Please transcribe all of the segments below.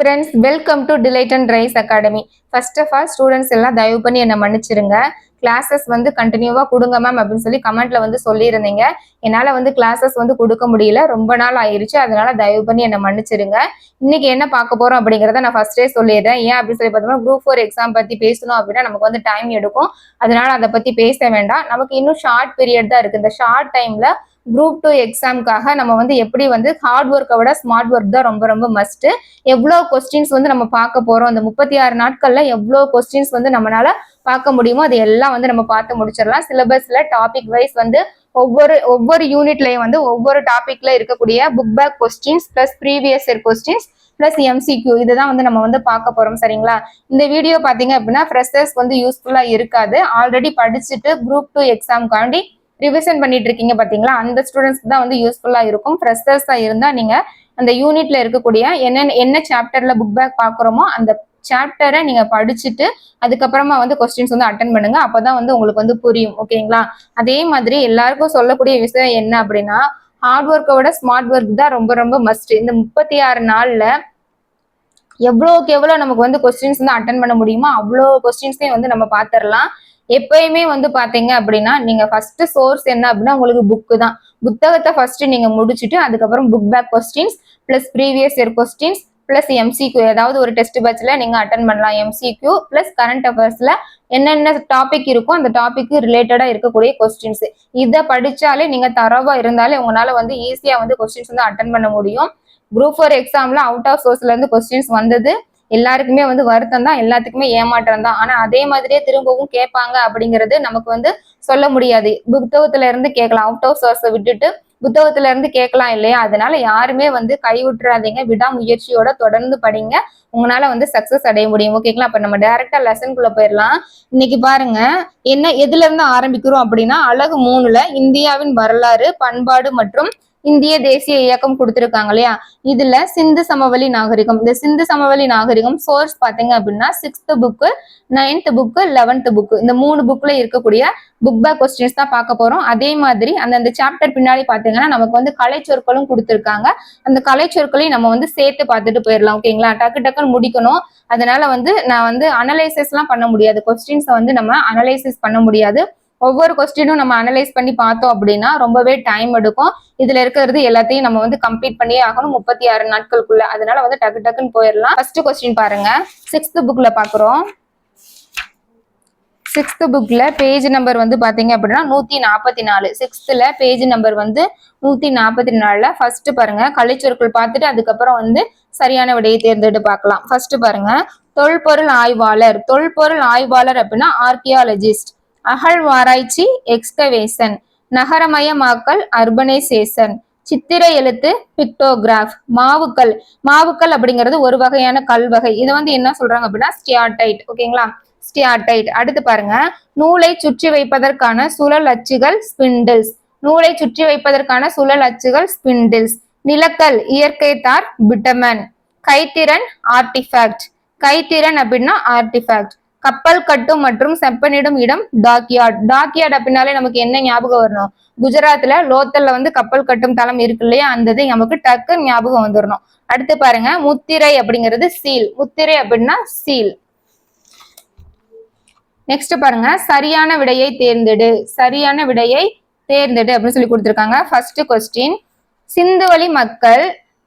Friends, welcome to Delight and Rise Academy. First of all, students எல்லாம் தயவு பண்ணி என்ன மன்னிச்சிருங்க. கிளாஸஸ் வந்து கண்டினியூவா கொடுங்க மேம் அப்படின்னு சொல்லி கமெண்ட்ல வந்து சொல்லியிருந்தீங்க. என்னால வந்து கிளாஸஸ் வந்து கொடுக்க முடியல, ரொம்ப நாள் ஆயிருச்சு. அதனால தயவு பண்ணி என்ன மன்னிச்சிருங்க. இன்னைக்கு என்ன பார்க்க போறோம் அப்படிங்கிறத நான் ஃபர்ஸ்டே சொல்லிடுறேன். ஏன் அப்படின்னு சொல்லி பார்த்தோம்னா குரூப் 4 எக்ஸாம் பத்தி பேசணும் அப்படின்னா நமக்கு வந்து டைம் எடுக்கும். அதனால அதை பத்தி பேச வேண்டாம். நமக்கு இன்னும் ஷார்ட் பீரியட் தான் இருக்கு. இந்த ஷார்ட் டைம்ல குரூப் 2 எக்ஸாமுக்காக நம்ம வந்து எப்படி வந்து ஹார்ட் ஒர்க்கை விட ஸ்மார்ட் ஒர்க் தான் ரொம்ப ரொம்ப மஸ்ட். எவ்வளோ கொஸ்டின்ஸ் வந்து நம்ம பார்க்க போறோம், அந்த 36 நாட்கள்ல எவ்வளோ கொஸ்டின்ஸ் வந்து நம்மளால பார்க்க முடியுமோ அது எல்லாம் வந்து நம்ம பார்த்து முடிச்சிடலாம். சிலபஸ்ல டாபிக் வைஸ் வந்து ஒவ்வொரு யூனிட்லயும் வந்து ஒவ்வொரு டாபிக்ல இருக்கக்கூடிய book back questions plus previous year questions plus MCQ இதுதான் வந்து நம்ம வந்து பார்க்க போறோம். சரிங்களா? இந்த வீடியோ பாத்தீங்க அப்படின்னா ஃப்ரெஷர்ஸ் வந்து யூஸ்ஃபுல்லா இருக்காது. ஆல்ரெடி படிச்சுட்டு குரூப் 2 எக்ஸாம்காண்டி ரிவிஷன் பண்ணிட்டு இருக்கீங்க பாத்தீங்களா, அந்த ஸ்டூடெண்ட்ஸ்க்கு தான் வந்து யூஸ்ஃபுல்லா இருக்கும். ஃப்ரெஷர்ஸா இருந்தா நீங்க அந்த யூனிட்ல இருக்கக்கூடிய என்ன சாப்டர்ல புக் பேக் பாக்குறோமோ அந்த சாப்டரை நீங்க படிச்சுட்டு அதுக்கப்புறமா வந்து கொஸ்டின்ஸ் வந்து அட்டன் பண்ணுங்க. அப்பதான் வந்து உங்களுக்கு வந்து புரியும். ஓகேங்களா? அதே மாதிரி எல்லாருக்கும் சொல்லக்கூடிய விஷயம் என்ன அப்படின்னா, ஹார்ட் ஒர்க்கை விட ஸ்மார்ட் ஒர்க் தான் ரொம்ப ரொம்ப மஸ்ட். இந்த 36 நாள்ல எவ்வளோக்கு எவ்வளோ நமக்கு வந்து கொஸ்டின்ஸ் வந்து அட்டன் பண்ண முடியுமோ அவ்வளோ கொஸ்டின்ஸையும் வந்து நம்ம பார்த்துடலாம். எப்பயுமே வந்து பாத்தீங்க அப்படின்னா நீங்க ஃபர்ஸ்ட் சோர்ஸ் என்ன அப்படின்னா உங்களுக்கு புக்கு தான். புத்தகத்தை ஃபர்ஸ்ட் நீங்க முடிச்சுட்டு அதுக்கப்புறம் book back questions plus previous year questions plus MCQ ஏதாவது ஒரு டெஸ்ட் பேட்ச்ல நீங்க அட்டன் பண்ணலாம். எம்சிக்யூ பிளஸ் கரண்ட் அஃபேர்ஸ்ல என்னென்ன டாபிக் இருக்கோ அந்த டாபிக் ரிலேட்டடா இருக்கக்கூடிய கொஸ்டின்ஸ் இதை படிச்சாலே நீங்க தரவா இருந்தாலே உங்களால வந்து ஈஸியா வந்து கொஸ்டின்ஸ் வந்து அட்டன் பண்ண முடியும். குரூப் 4 எக்ஸாம்ல அவுட் ஆஃப் சோர்ஸ்ல இருந்து கொஸ்டின்ஸ் வந்தது எல்லாருக்குமே வந்து வருத்தம் தான், எல்லாத்துக்குமே ஏமாற்றம் தான். ஆனா அதே மாதிரியே திரும்பவும் கேட்பாங்க அப்படிங்கிறது நமக்கு வந்து சொல்ல முடியாது. புத்தகத்துல இருந்து கேட்கலாம், அவுட் ஆஃப் சோர்ஸை விட்டுட்டு புத்தகத்துல இருந்து கேட்கலாம் இல்லையா? அதனால யாருமே வந்து கைவிட்டுறாதீங்க, விடாமுயற்சியோட தொடர்ந்து படிங்க, உங்களால வந்து சக்சஸ் அடைய முடியும். ஓகேங்களா? அப்ப நம்ம டைரக்டா லெசனுக்குள்ள போயிடலாம். இன்னைக்கு பாருங்க எதுல இருந்து ஆரம்பிக்கிறோம் அப்படின்னா அழகு 3ல இந்தியாவின் வரலாறு பண்பாடு மற்றும் இந்திய தேசிய இயக்கம் கொடுத்திருக்காங்க இல்லையா? இதுல சிந்து சமவெளி நாகரிகம், இந்த சிந்து சமவெளி நாகரிகம் சோர்ஸ் பாத்தீங்க அப்படின்னா 6th book 9th book 11th book இந்த 3 புக்ல இருக்கக்கூடிய புக் பேக் கொஸ்டின்ஸ் தான் பார்க்க போறோம். அதே மாதிரி அந்த சாப்டர் பின்னாடி பாத்தீங்கன்னா நமக்கு வந்து கலை சொற்களும் கொடுத்திருக்காங்க. அந்த கலை சொற்களையும் நம்ம வந்து சேர்த்து பார்த்துட்டு போயிடலாம். ஓகேங்களா? டக்கு டக்குன்னு முடிக்கணும். அதனால வந்து நான் வந்து அனலைசிஸ் எல்லாம் பண்ண முடியாது, கொஸ்டின்ஸை வந்து நம்ம அனலைசிஸ் பண்ண முடியாது. ஒவ்வொரு கொஸ்டினும் நம்ம அனலைஸ் பண்ணி பார்த்தோம் அப்படின்னா ரொம்பவே டைம் எடுக்கும். இதுல இருக்கிறது எல்லாத்தையும் நம்ம வந்து கம்ப்ளீட் பண்ணியே ஆகணும் 36 நாட்களுக்குள்ள. அதனால வந்து டக்கு டக்குன்னு போயிடலாம். ஃபர்ஸ்ட் கொஸ்டின் பாருங்க, 6th புக்ல பாக்குறோம். 6th புக்ல பேஜ் நம்பர் வந்து பாத்தீங்க அப்படின்னா 144. 6th பேஜ் நம்பர் வந்து 144. ஃபர்ஸ்ட் பாருங்க கலைச்சொற்கள் பார்த்துட்டு அதுக்கப்புறம் வந்து சரியான விடையை தேர்ந்தெடுத்து பார்க்கலாம். ஃபர்ஸ்ட் பாருங்க தொல்பொருள் ஆய்வாளர். தொல்பொருள் ஆய்வாளர் அப்படின்னா ஆர்கியாலஜிஸ்ட். அகழ்வாராய்ச்சி எக்ஸ்கவேஷன். நகரமயமாக்கல் அர்பனைசேஷன். சித்திர எழுத்து பிக்டோகிராஃப். மாவுக்கல். மாவுக்கல் அப்படிங்கிறது ஒரு வகையான கல் வகை. இதை வந்து என்ன சொல்றாங்க அப்படின்னா ஸ்டியார்டைட். ஓகேங்களா? ஸ்டியார்டைட். அடுத்து பாருங்க நூலை சுற்றி வைப்பதற்கான சுழல் அச்சுகள் ஸ்பிண்டில்ஸ். நூலை சுற்றி வைப்பதற்கான சுழல் அச்சுகள் ஸ்பிண்டில்ஸ். நிலக்கல் இயற்கை தார் பிட்டமன். கைத்திறன் ஆர்டிஃபேக்ட். கைத்திறன் அப்படின்னா ஆர்டிஃபேக்ட். கப்பல் கட்டும் மற்றும் செப்பனிடும் இடம் டாக்யார்ட். டாக்யார்ட் அப்படின்னாலே நமக்கு என்ன ஞாபகம் வரணும்? குஜராத்ல லோத்தல்ல வந்து கப்பல் கட்டும் தளம் இருக்கு இல்லையா, அந்த இது நமக்கு டக்கு ஞாபகம் வந்துடணும். அடுத்து பாருங்க முத்திரை அப்படிங்கிறது சீல். முத்திரை அப்படின்னா சீல். நெக்ஸ்ட் பாருங்க சரியான விடையை தேர்ந்தெடு. சரியான விடையை தேர்ந்தெடு அப்படின்னு சொல்லி கொடுத்திருக்காங்க. ஃபர்ஸ்ட் கொஸ்டின், சிந்துவெளி மக்கள்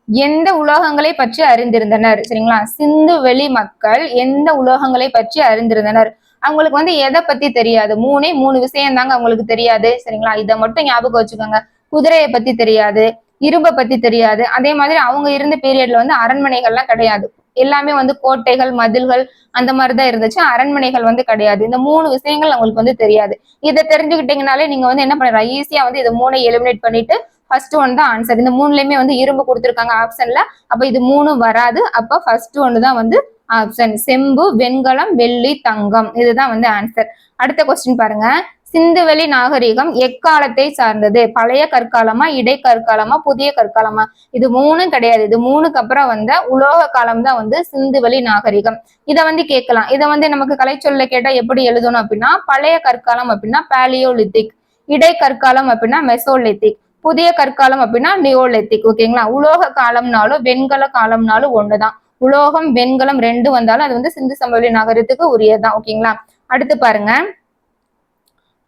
எந்த உலோகங்களை பற்றி அறிந்திருந்தனர்? சரிங்களா? சிந்துவெளி மக்கள் எந்த உலோகங்களை பற்றி அறிந்திருந்தனர்? அவங்களுக்கு வந்து எதை பத்தி தெரியாது? 3 விஷயம் தாங்க அவங்களுக்கு தெரியாது. சரிங்களா? இதை மட்டும் ஞாபகம் வச்சுக்கோங்க. குதிரையை பத்தி தெரியாது, இரும்பை பத்தி தெரியாது. அதே மாதிரி அவங்க இருந்த பீரியட்ல வந்து அரண்மனைகள்லாம் கிடையாது. எல்லாமே வந்து கோட்டைகள் மதில்கள் அந்த மாதிரிதான் இருந்துச்சு. அரண்மனைகள் வந்து கிடையாது. இந்த 3 விஷயங்கள் அவங்களுக்கு வந்து தெரியாது. இதை தெரிஞ்சுக்கிட்டீங்கனாலே நீங்க வந்து என்ன பண்ணலாம், ஈஸியா வந்து இதை 3 எலிமினேட் பண்ணிட்டு ஃபர்ஸ்ட் ஒன் தான் ஆன்சர். இந்த 3லயுமே வந்து இரும்பு கொடுத்துருக்காங்க ஆப்ஷன்ல. அப்ப இது 3 வராது. அப்ப ஃபர்ஸ்ட் ஒன்னு தான் வந்து ஆப்ஷன். செம்பு, வெண்கலம், வெள்ளி, தங்கம். இதுதான் வந்து ஆன்சர். அடுத்த கொஸ்டின் பாருங்க, சிந்துவெளி நாகரிகம் எக்காலத்தை சார்ந்தது? பழைய கற்காலமா, இடைக்கற்காலமா, புதிய கற்காலமா? இது 3 கிடையாது. இது 3க்கு அப்புறம் வந்த உலோக காலம் தான் வந்து சிந்துவெளி நாகரிகம். இதை வந்து கேட்கலாம். இதை வந்து நமக்கு கலைச்சொல்ல கேட்டா எப்படி எழுதணும் அப்படின்னா பழைய கற்காலம் அப்படின்னா பாலியோலித்திக், இடைக்கற்காலம் அப்படின்னா மெசோலித்திக், புதிய கற்காலம் அப்படின்னா நியோலித்திக். ஓகேங்களா? உலோக காலம்னாலும் வெண்கல காலம்னாலும் ஒண்ணுதான். உலோகம் வெண்கலம் ரெண்டு வந்தாலும் அது வந்து சிந்து சமவெளி நாகரிகத்துக்கு உரியதுதான். ஓகேங்களா? அடுத்து பாருங்க,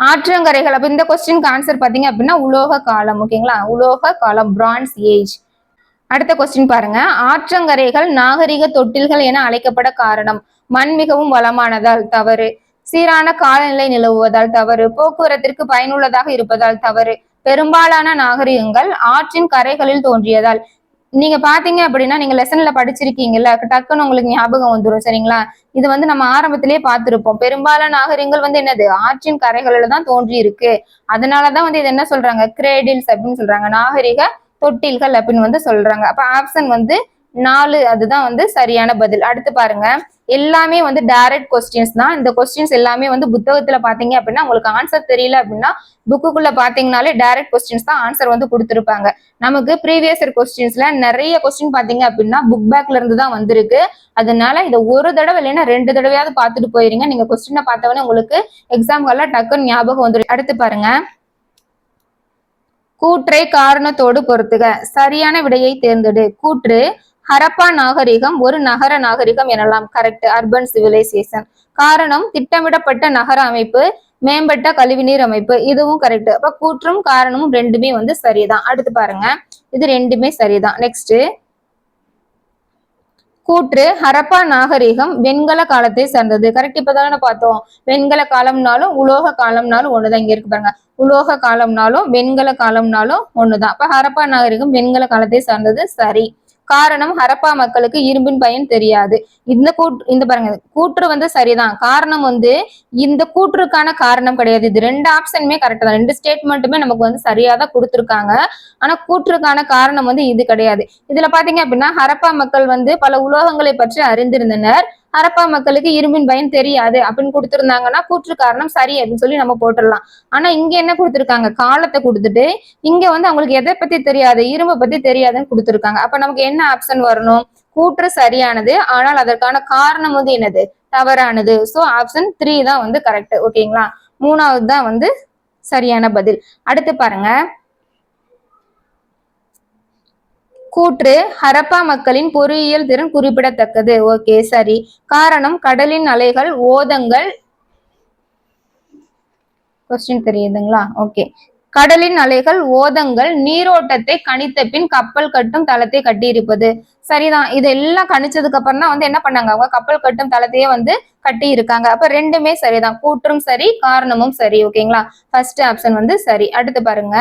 ஆற்றங்கரைகள். அப்ப இந்த கொஸ்டினுக்கு ஆன்சர் பாத்தீங்க அப்படின்னா உலோக காலம். ஓகேங்களா? உலோக காலம், பிரான்ஸ் ஏஜ். அடுத்த கொஸ்டின் பாருங்க, ஆற்றங்கரைகள் நாகரிக தொட்டில்கள் என அழைக்கப்பட காரணம். மண் மிகவும் வளமானதால் தவறு. சீரான காலநிலை நிலவுவதால் தவறு. போக்குவரத்திற்கு பயனுள்ளதாக இருப்பதால் தவறு. பெரும்பாலான நாகரிகங்கள் ஆற்றின் கரைகளில் தோன்றியதால். நீங்க பாத்தீங்க அப்படின்னா நீங்க லெசன்ல படிச்சிருக்கீங்கல்ல, டக்குன்னு உங்களுக்கு ஞாபகம் வந்துடும். சரிங்களா? இது வந்து நம்ம ஆரம்பத்திலேயே பார்த்திருப்போம். பெரும்பாலான நாகரிகங்கள் வந்து என்னது, ஆற்றின் கரைகளில தான் தோன்றி இருக்கு. அதனாலதான் வந்து இது என்ன சொல்றாங்க, கிரேடில்ஸ் அப்படின்னு சொல்றாங்க, நாகரிக தொட்டில்கள் அப்படின்னு வந்து சொல்றாங்க. அப்ப ஆப்ஷன் வந்து 4 அதுதான் வந்து சரியான பதில். அடுத்து பாருங்க, எல்லாமே வந்து டைரக்ட் கொஸ்டின்ஸ் தான். இந்த கொஸ்டின்ஸ் எல்லாமே வந்து புத்தகத்துல பாத்தீங்க அப்படின்னா உங்களுக்கு ஆன்சர் தெரியல அப்படின்னா புக்குக்குள்ள பாத்தீங்கன்னாலே டைரக்ட் கொஸ்டின்ஸ் தான் ஆன்சர் வந்து கொடுத்துருப்பாங்க. நமக்கு ப்ரீவியஸ் இயர் கொஸ்டின்ஸ்ல நிறைய கொஸ்டின் பாத்தீங்க அப்படின்னா புக் பேக்ல இருந்து தான் வந்திருக்கு. அதனால இதை ஒரு தடவை இல்லைன்னா 2 தடவையாவது பார்த்துட்டு போயிருங்க. நீங்க கொஸ்டினை பார்த்தவொடனே உங்களுக்கு எக்ஸாம்கெல்லாம் டக்குன்னு ஞாபகம் வந்துடும். அடுத்து பாருங்க, கூற்றை காரணத்தோடு பொருத்துக. சரியான விடையை தேர்ந்தெடு. கூற்று, ஹரப்பா நாகரிகம் ஒரு நகர நாகரிகம் எனலாம். Correct, urban civilisation. காரணம், திட்டமிடப்பட்ட நகர அமைப்பு, மேம்பட்ட கழிவுநீர் அமைப்பு. இதுவும் கரெக்ட். அப்ப கூற்றும் காரணமும் ரெண்டுமே வந்து சரிதான். அடுத்து பாருங்க, இது ரெண்டுமே சரிதான். நெக்ஸ்ட், கூற்று, ஹரப்பா நாகரிகம் வெண்கல காலத்தை சார்ந்தது. கரெக்ட். இப்பதானே பார்த்தோம், வெண்கல காலம்னாலும் உலோக காலம்னாலும் ஒண்ணுதான். இங்க இருக்கு பாருங்க, உலோக காலம்னாலும் வெண்கல காலம்னாலும் ஒண்ணுதான். அப்ப ஹரப்பா நாகரிகம் வெண்கல காலத்தை சார்ந்தது. சரி. காரணம், ஹரப்பா மக்களுக்கு இரும்பின் பயன் தெரியாது. இந்த பாருங்க, கூற்று வந்து சரிதான். காரணம் வந்து இந்த கூற்றுக்கான காரணம் கிடையாது. இது 2 ஆப்ஷனுமே கரெக்ட் தான். 2 ஸ்டேட்மெண்ட்டுமே நமக்கு வந்து சரியாதான் கொடுத்துருக்காங்க. ஆனா கூற்றுக்கான காரணம் வந்து இது கிடையாது. இதுல பாத்தீங்க அப்படின்னா ஹரப்பா மக்கள் வந்து பல உலோகங்களை பற்றி அறிந்திருந்தனர். ஹரப்பா மக்களுக்கு இரும்பின் பயன் தெரியாது அப்படின்னு கொடுத்திருந்தாங்கன்னா கூற்று காரணம் சரி அப்படின்னு சொல்லி நம்ம போட்டுடலாம். ஆனா இங்க என்ன கொடுத்திருக்காங்க, காலத்தை கொடுத்துட்டு இங்க வந்து அவங்களுக்கு எதை பத்தி தெரியாது, இரும்பை பத்தி தெரியாதுன்னு கொடுத்திருக்காங்க. அப்ப நமக்கு என்ன ஆப்ஷன் வரணும், கூற்று சரியானது ஆனால் அதற்கான காரணம் வந்து என்னது, தவறானது. சோ ஆப்ஷன் 3 தான் வந்து கரெக்ட். ஓகேங்களா? 3வது தான் வந்து சரியான பதில். அடுத்து பாருங்க, கூற்று, ஹரப்பா மக்களின் பொறியியல் திறன் குறிப்பிடத்தக்கது. ஓகே, சரி. காரணம், கடலின் அலைகள் ஓதங்கள். கொஸ்டின் தெரியுதுங்களா? ஓகே. கடலின் அலைகள் ஓதங்கள் நீரோட்டத்தை கணித்த பின் கப்பல் கட்டும் தளத்தை கட்டியிருப்பது. சரிதான். இது எல்லாம் கணிச்சதுக்கு அப்புறம் தான் வந்து என்ன பண்ணாங்க, அவங்க கப்பல் கட்டும் தளத்தையே வந்து கட்டி இருக்காங்க. அப்ப ரெண்டுமே சரிதான். கூற்றும் சரி, காரணமும் சரி. ஓகேங்களா? ஃபர்ஸ்ட் ஆப்ஷன் வந்து சரி. அடுத்து பாருங்க,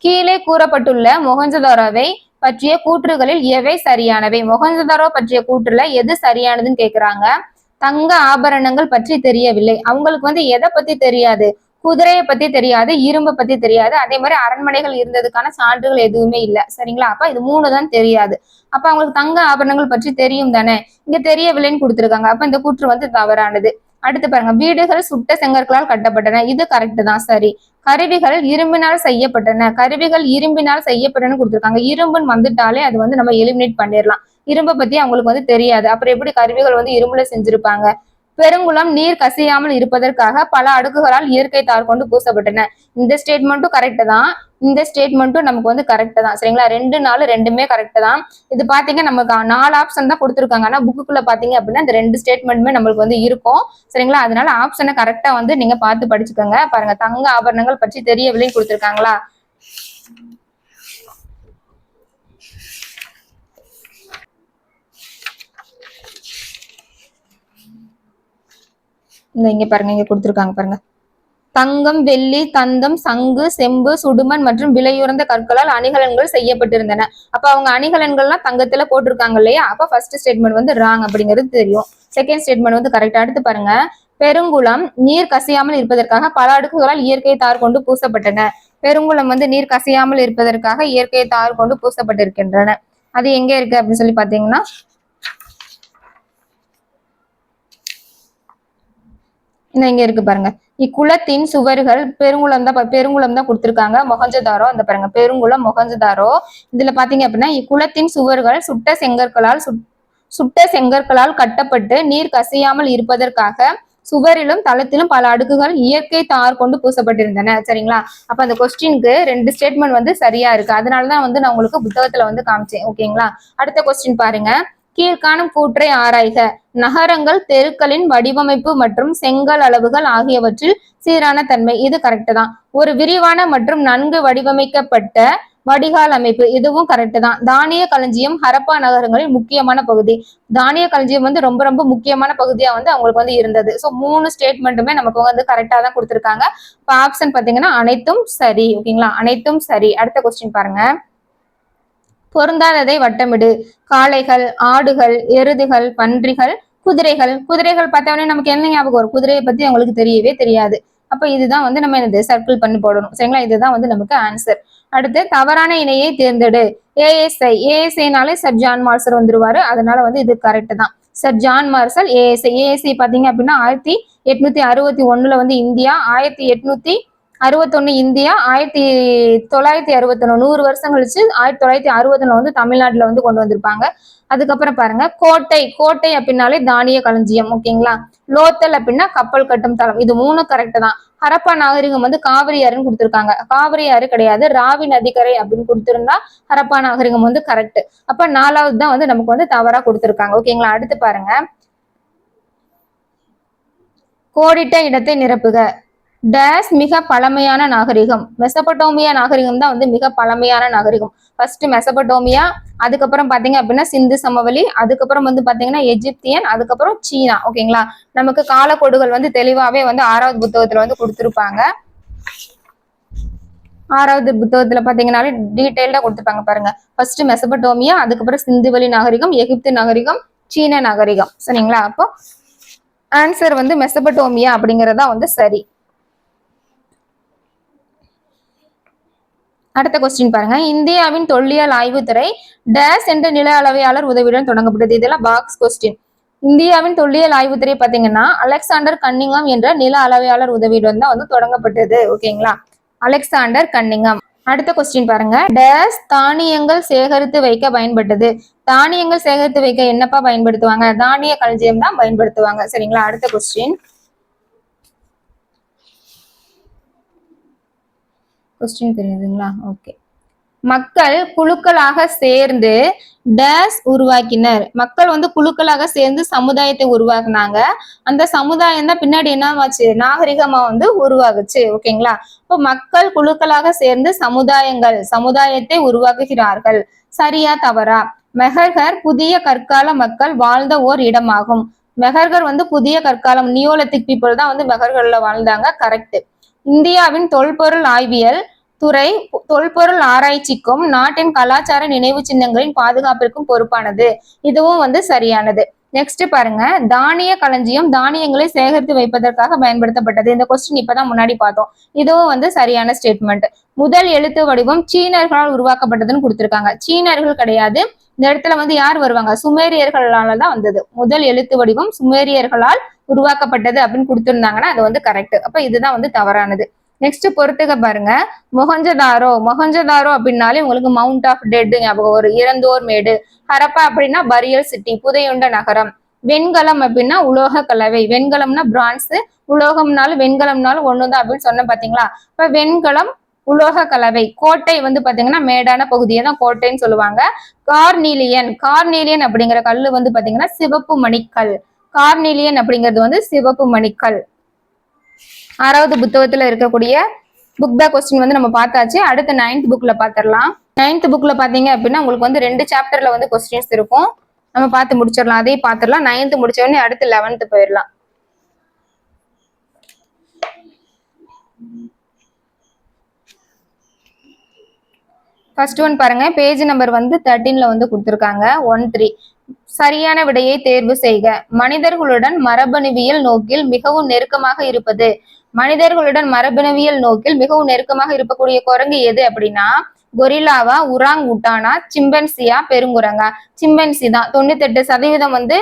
கீழே கூறப்பட்டுள்ள மொஹஞ்சதாரோவை பற்றிய கூற்றுகளில் எவை சரியானவை? மொஹஞ்சதாரோ பற்றிய கூற்றுல எது சரியானதுன்னு கேக்குறாங்க. தங்க ஆபரணங்கள் பற்றி தெரியவில்லை. அவங்களுக்கு வந்து எதை பத்தி தெரியாது, குதிரையை பத்தி தெரியாது, இரும்பை பத்தி தெரியாது, அதே மாதிரி அரண்மனைகள் இருந்ததுக்கான சான்றுகள் எதுவுமே இல்லை. சரிங்களா? அப்ப இது 3 தான் தெரியாது. அப்ப அவங்களுக்கு தங்க ஆபரணங்கள் பற்றி தெரியும் தானே, இங்க தெரியவில்லைன்னு கொடுத்துருக்காங்க. அப்ப இந்த கூற்று வந்து தவறானது. அடுத்து பாருங்க, வீடுகள் சுட்ட செங்கற்களால் கட்டப்பட்டன. இது கரெக்ட் தான், சரி. கருவிகள் இரும்பினால் செய்யப்பட்டன. கருவிகள் இரும்பினால் செய்யப்பட்டன கொடுத்துருக்காங்க. இரும்புன்னு வந்துட்டாலே அது வந்து நம்ம எலிமினேட் பண்ணிடலாம். இரும்பை பத்தி அவங்களுக்கு வந்து தெரியாது. அப்புறம் எப்படி கருவிகள் வந்து இரும்புல செஞ்சிருப்பாங்க? பெருங்குளம் நீர் கசியாமல் இருப்பதற்காக பல அடுக்குகளால் இயற்கை தார் கொண்டு பூசப்பட்டன. இந்த ஸ்டேட்மெண்ட்டும் கரெக்ட் தான், இந்த ஸ்டேட்மெண்ட்டும் நமக்கு வந்து கரெக்ட் தான். சரிங்களா? 2 4 ரெண்டுமே கரெக்ட் தான். இது பாத்தீங்க நமக்கு 4 ஆப்ஷன் தான் கொடுத்துருக்காங்க. ஆனா புக்குக்குள்ள பாத்தீங்க அப்படின்னா இந்த 2 ஸ்டேட்மெண்ட்டுமே நம்மளுக்கு வந்து இருக்கும். சரிங்களா? அதனால ஆப்ஷனை கரெக்டா வந்து நீங்க பார்த்து படிச்சுக்கோங்க. பாருங்க, தங்க ஆபரணங்கள் பற்றி தெரியவில்லை கொடுத்துருக்காங்களா? இங்க பாருங்க, இங்க கொடுத்துருக்காங்க பாருங்க, தங்கம், வெள்ளி, தந்தம், சங்கு, செம்பு, சுடுமண் மற்றும் விலையுறந்த கற்களால் அணிகலன்கள் செய்யப்பட்டிருந்தன. அப்ப அவங்க அணிகலன்கள்லாம் தங்கத்துல போட்டிருக்காங்க இல்லையா? அப்ப ஃபர்ஸ்ட் ஸ்டேட்மெண்ட் வந்து ராங் அப்படிங்கிறது தெரியும். செகண்ட் ஸ்டேட்மெண்ட் வந்து கரெக்ட். அடுத்து பாருங்க, பெருங்குளம் நீர் கசியாமல் இருப்பதற்காக பல அடுக்குகளால் இயற்கை தார் கொண்டு பூசப்பட்டன. பெருங்குளம் வந்து நீர் கசியாமல் இருப்பதற்காக இயற்கை தார் கொண்டு பூசப்பட்டிருக்கின்றன. அது எங்க இருக்கு அப்படின்னு சொல்லி பாத்தீங்கன்னா இங்க இருக்கு பாருங்க. இக்குளத்தின் சுவர்கள் பெருங்குளம் தான் கொடுத்திருக்காங்க. மொஹஞ்சதாரோ, அந்த பாருங்க, பெருங்குளம் மொஹஞ்சதாரோ. இதுல பாத்தீங்க அப்படின்னா இக்குளத்தின் சுவர்கள் சுட்ட செங்கற்களால் கட்டப்பட்டு நீர் கசியாமல் இருப்பதற்காக சுவரிலும் தளத்திலும் பல அடுக்குகள் இயற்கை தார் கொண்டு பூசப்பட்டிருந்தன. சரிங்களா? அப்ப அந்த கொஸ்டினுக்கு 2 ஸ்டேட்மெண்ட் வந்து சரியா இருக்கு. அதனாலதான் வந்து நான் உங்களுக்கு புத்தகத்துல வந்து காமிச்சேன். ஓகேங்களா? அடுத்த கொஸ்டின் பாருங்க, கீழ்காணும் கூற்றை ஆராய்க. நகரங்கள் தெருக்களின் வடிவமைப்பு மற்றும் செங்கல் அளவுகள் ஆகியவற்றில் சீரான தன்மை. இது கரெக்ட் தான். ஒரு விரிவான மற்றும் நன்கு வடிவமைக்கப்பட்ட வடிகால் அமைப்பு. இதுவும் கரெக்ட் தான். தானிய களஞ்சியம் ஹரப்பா நகரங்களின் முக்கியமான பகுதி. தானிய களஞ்சியம் வந்து ரொம்ப ரொம்ப முக்கியமான பகுதியா வந்து அவங்களுக்கு வந்து இருந்தது. ஸோ 3 ஸ்டேட்மெண்ட்டுமே நமக்கு வந்து கரெக்டா தான் கொடுத்துருக்காங்க. இப்போ ஆப்ஷன் பாத்தீங்கன்னா அனைத்தும் சரி. ஓகேங்களா, அனைத்தும் சரி. அடுத்த கொஸ்டின் பாருங்க. பொருந்தாததை வட்டமிடு. காளைகள், ஆடுகள், எருதுகள், பன்றிகள், குதிரைகள். குதிரைகள் பார்த்தவொடனே நமக்கு என்ன ஞாபகம் வரும்? குதிரையை பத்தி அவங்களுக்கு தெரியவே தெரியாது. அப்ப இதுதான் வந்து நம்ம என்னது சர்க்கிள் பண்ணி போடணும். சரிங்களா, இதுதான் வந்து நமக்கு ஆன்சர். அடுத்து தவறான இணையை தேர்ந்தெடு. ஏஎஸ்ஐனாலே சர் ஜான் மார்சல் வந்துருவாரு. அதனால வந்து இது கரெக்ட் தான். சர் ஜான் மார்சல் ஏஎஸ்ஐ பாத்தீங்க அப்படின்னா 1861 வந்து இந்தியா, 1861 இந்தியா, 1961 100 வருஷம் கழிச்சு 1961 வந்து தமிழ்நாட்டுல வந்து கொண்டு வந்திருப்பாங்க. அதுக்கப்புறம் பாருங்க, கோட்டை அப்படின்னாலே தானிய களஞ்சியம். ஓகேங்களா, லோத்தல் அப்படின்னா கப்பல் கட்டும் தளம். இது 3 கரெக்ட் தான். ஹரப்பா நாகரிகம் வந்து காவிரி ஆறுன்னு கொடுத்திருக்காங்க. காவிரி ஆறு கிடையாது, ராவி நதிக்கரை அப்படின்னு கொடுத்திருந்தா ஹரப்பா நாகரிகம் வந்து கரெக்ட். அப்ப 4வது தான் வந்து நமக்கு வந்து தவறா கொடுத்திருக்காங்க. ஓகேங்களா, அடுத்து பாருங்க. கோடிட்ட இடத்தை நிரப்புக. டேஸ் மிக பழமையான நாகரிகம். மெசபடோமியா நாகரிகம் தான் வந்து மிக பழமையான நாகரிகம். ஃபர்ஸ்ட் மெசபடோமியா, அதுக்கப்புறம் பாத்தீங்க அப்படின்னா சிந்து சமவெளி, அதுக்கப்புறம் வந்து பாத்தீங்கன்னா எஜிப்தியன், அதுக்கப்புறம் சீனா. ஓகேங்களா, நமக்கு காலக்கோடுகள் வந்து தெளிவாவே வந்து 6வது புத்தகத்துல வந்து கொடுத்திருப்பாங்க. 6வது புத்தகத்துல பாத்தீங்கன்னாலே டீடைல்டா கொடுத்துருப்பாங்க பாருங்க. ஃபர்ஸ்ட் மெசபடோமியா, அதுக்கப்புறம் சிந்துவெளி நாகரிகம், எகிப்து நாகரிகம், சீன நாகரிகம். சரிங்களா, அப்போ ஆன்சர் வந்து மெசபடோமியா அப்படிங்கறதா வந்து சரி. அடுத்த கொஸ்டின் பாருங்க. இந்தியாவின் தொல்லியல் ஆய்வுத்துறை டேஸ் என்ற நில அளவையாளர் உதவியுடன் தொடங்கப்பட்டது. இதெல்லாம் பாக்ஸ் கொஸ்டின். இந்தியாவின் தொல்லியல் ஆய்வுத்துறை பாத்தீங்கன்னா அலெக்சாண்டர் கன்னிங்ஹாம் என்ற நில அளவையாளர் உதவியுடன் தான் வந்து தொடங்கப்பட்டது. ஓகேங்களா, அலெக்சாண்டர் கன்னிங்ஹாம். அடுத்த கொஸ்டின் பாருங்க. டேஸ் தானியங்கள் சேகரித்து வைக்க பயன்பட்டது. தானியங்கள் சேகரித்து வைக்க என்னப்பா பயன்படுத்துவாங்க? தானிய களஞ்சியம் தான் பயன்படுத்துவாங்க. சரிங்களா, அடுத்த கொஸ்டின் தெரியுதுங்களா? ஓகே. மக்கள் குழுக்களாக சேர்ந்து டேஸ் உருவாக்கினர். மக்கள் வந்து குழுக்களாக சேர்ந்து சமுதாயத்தை உருவாக்குனாங்க. அந்த சமுதாயம் தான் பின்னாடி என்னவாச்சு? நாகரிகமா வந்து உருவாகுச்சு. ஓகேங்களா, இப்போ மக்கள் குழுக்களாக சேர்ந்து சமுதாயத்தை உருவாக்குகிறார்கள். சரியா தவறா? மெஹர்கர் புதிய கற்கால மக்கள் வாழ்ந்த ஓர் இடமாகும். மெஹர்கர் வந்து புதிய கற்காலம் நியோலித்திக் பீப்புள் தான் வந்து மெஹர்கர்ல வாழ்ந்தாங்க. கரெக்ட். இந்தியாவின் தொல்பொருள் ஆய்வியல் துறை தொல்பொருள் ஆராய்ச்சிக்கும் நாட்டின் கலாச்சார நினைவு சின்னங்களின் பாதுகாப்பிற்கும் பொறுப்பானது. இதுவும் வந்து சரியானது. நெக்ஸ்ட் பாருங்க. தானிய களஞ்சியம் தானியங்களை சேகரித்து வைப்பதற்காக பயன்படுத்தப்பட்டது. இந்த கொஸ்டின் இப்பதான் முன்னாடி பார்த்தோம். இதுவும் வந்து சரியான ஸ்டேட்மெண்ட். முதல் எழுத்து வடிவம் சீனர்களால் உருவாக்கப்பட்டதுன்னு கொடுத்திருக்காங்க. சீனர்கள் கிடையாது. இந்த இடத்துல வந்து யார் வருவாங்க? சுமேரியர்களால தான் வந்தது. முதல் எழுத்து வடிவம் சுமேரியர்களால் உருவாக்கப்பட்டது அப்படின்னு கொடுத்திருந்தாங்கன்னா அது வந்து கரெக்ட். அப்ப இதுதான் வந்து தவறானது. நெக்ஸ்ட் பொறுத்துக்க பாருங்க. மொஹஞ்சதாரோ அப்படின்னாலே உங்களுக்கு மவுண்ட் ஆஃப் டெட் ஞாபகம் வரும், இறந்தோர் மேடு. ஹரப்பா அப்படின்னா பரியல் சிட்டி, புதையுண்ட நகரம். வெண்கலம் அப்படின்னா உலோக கலவை. வெண்கலம்னா பிரான்ஸ், உலோகம்னாலும் வெண்கலம்னாலும் ஒண்ணுதான் அப்படின்னு சொன்ன பாத்தீங்களா? இப்ப வெண்கலம் உலோக கலவை. கோட்டை வந்து பாத்தீங்கன்னா மேடான பகுதியை தான் கோட்டைன்னு சொல்லுவாங்க. கார்னீலியன் அப்படிங்கிற கல்லு வந்து பாத்தீங்கன்னா சிவப்பு மணிக்கல். கார்னீலியன் அப்படிங்கிறது வந்து சிவப்பு மணிக்கல். 6வது புத்தகத்துல இருக்கக்கூடிய புக் பேக் கொஸ்டின் வந்து நம்ம பார்த்தாச்சு. அடுத்த 9th புக்ல பாத்திரலாம். 9th புக்ல பாத்தீங்க அப்படின்னா உங்களுக்கு வந்து 2 சாப்டர்ல வந்து கொஸ்டின்ஸ் இருக்கும். நம்ம பார்த்து முடிச்சிடலாம். அதே பாத்திரலாம். 9th முடிச்ச உடனே அடுத்து 11th போயிடலாம். ஃபர்ஸ்ட் ஒன் பாருங்க. பேஜ் நம்பர் வந்து 13ல வந்து கொடுத்திருக்காங்க. 13. சரியான விடையை தேர்வு செய்க. மனிதர்களுடன் மரபணுவியல் நோக்கில் மிகவும் நெருக்கமாக இருப்பது. மனிதர்களுடன் மரபணுவியல் நோக்கில் மிகவும் நெருக்கமாக இருக்கக்கூடிய குரங்கு எது அப்படின்னா கொரில்லாவா, உராங் உட்டானா, சிம்பன்சியா, பெருங்குரங்கா? சிம்பன்சி தான். 98% வந்து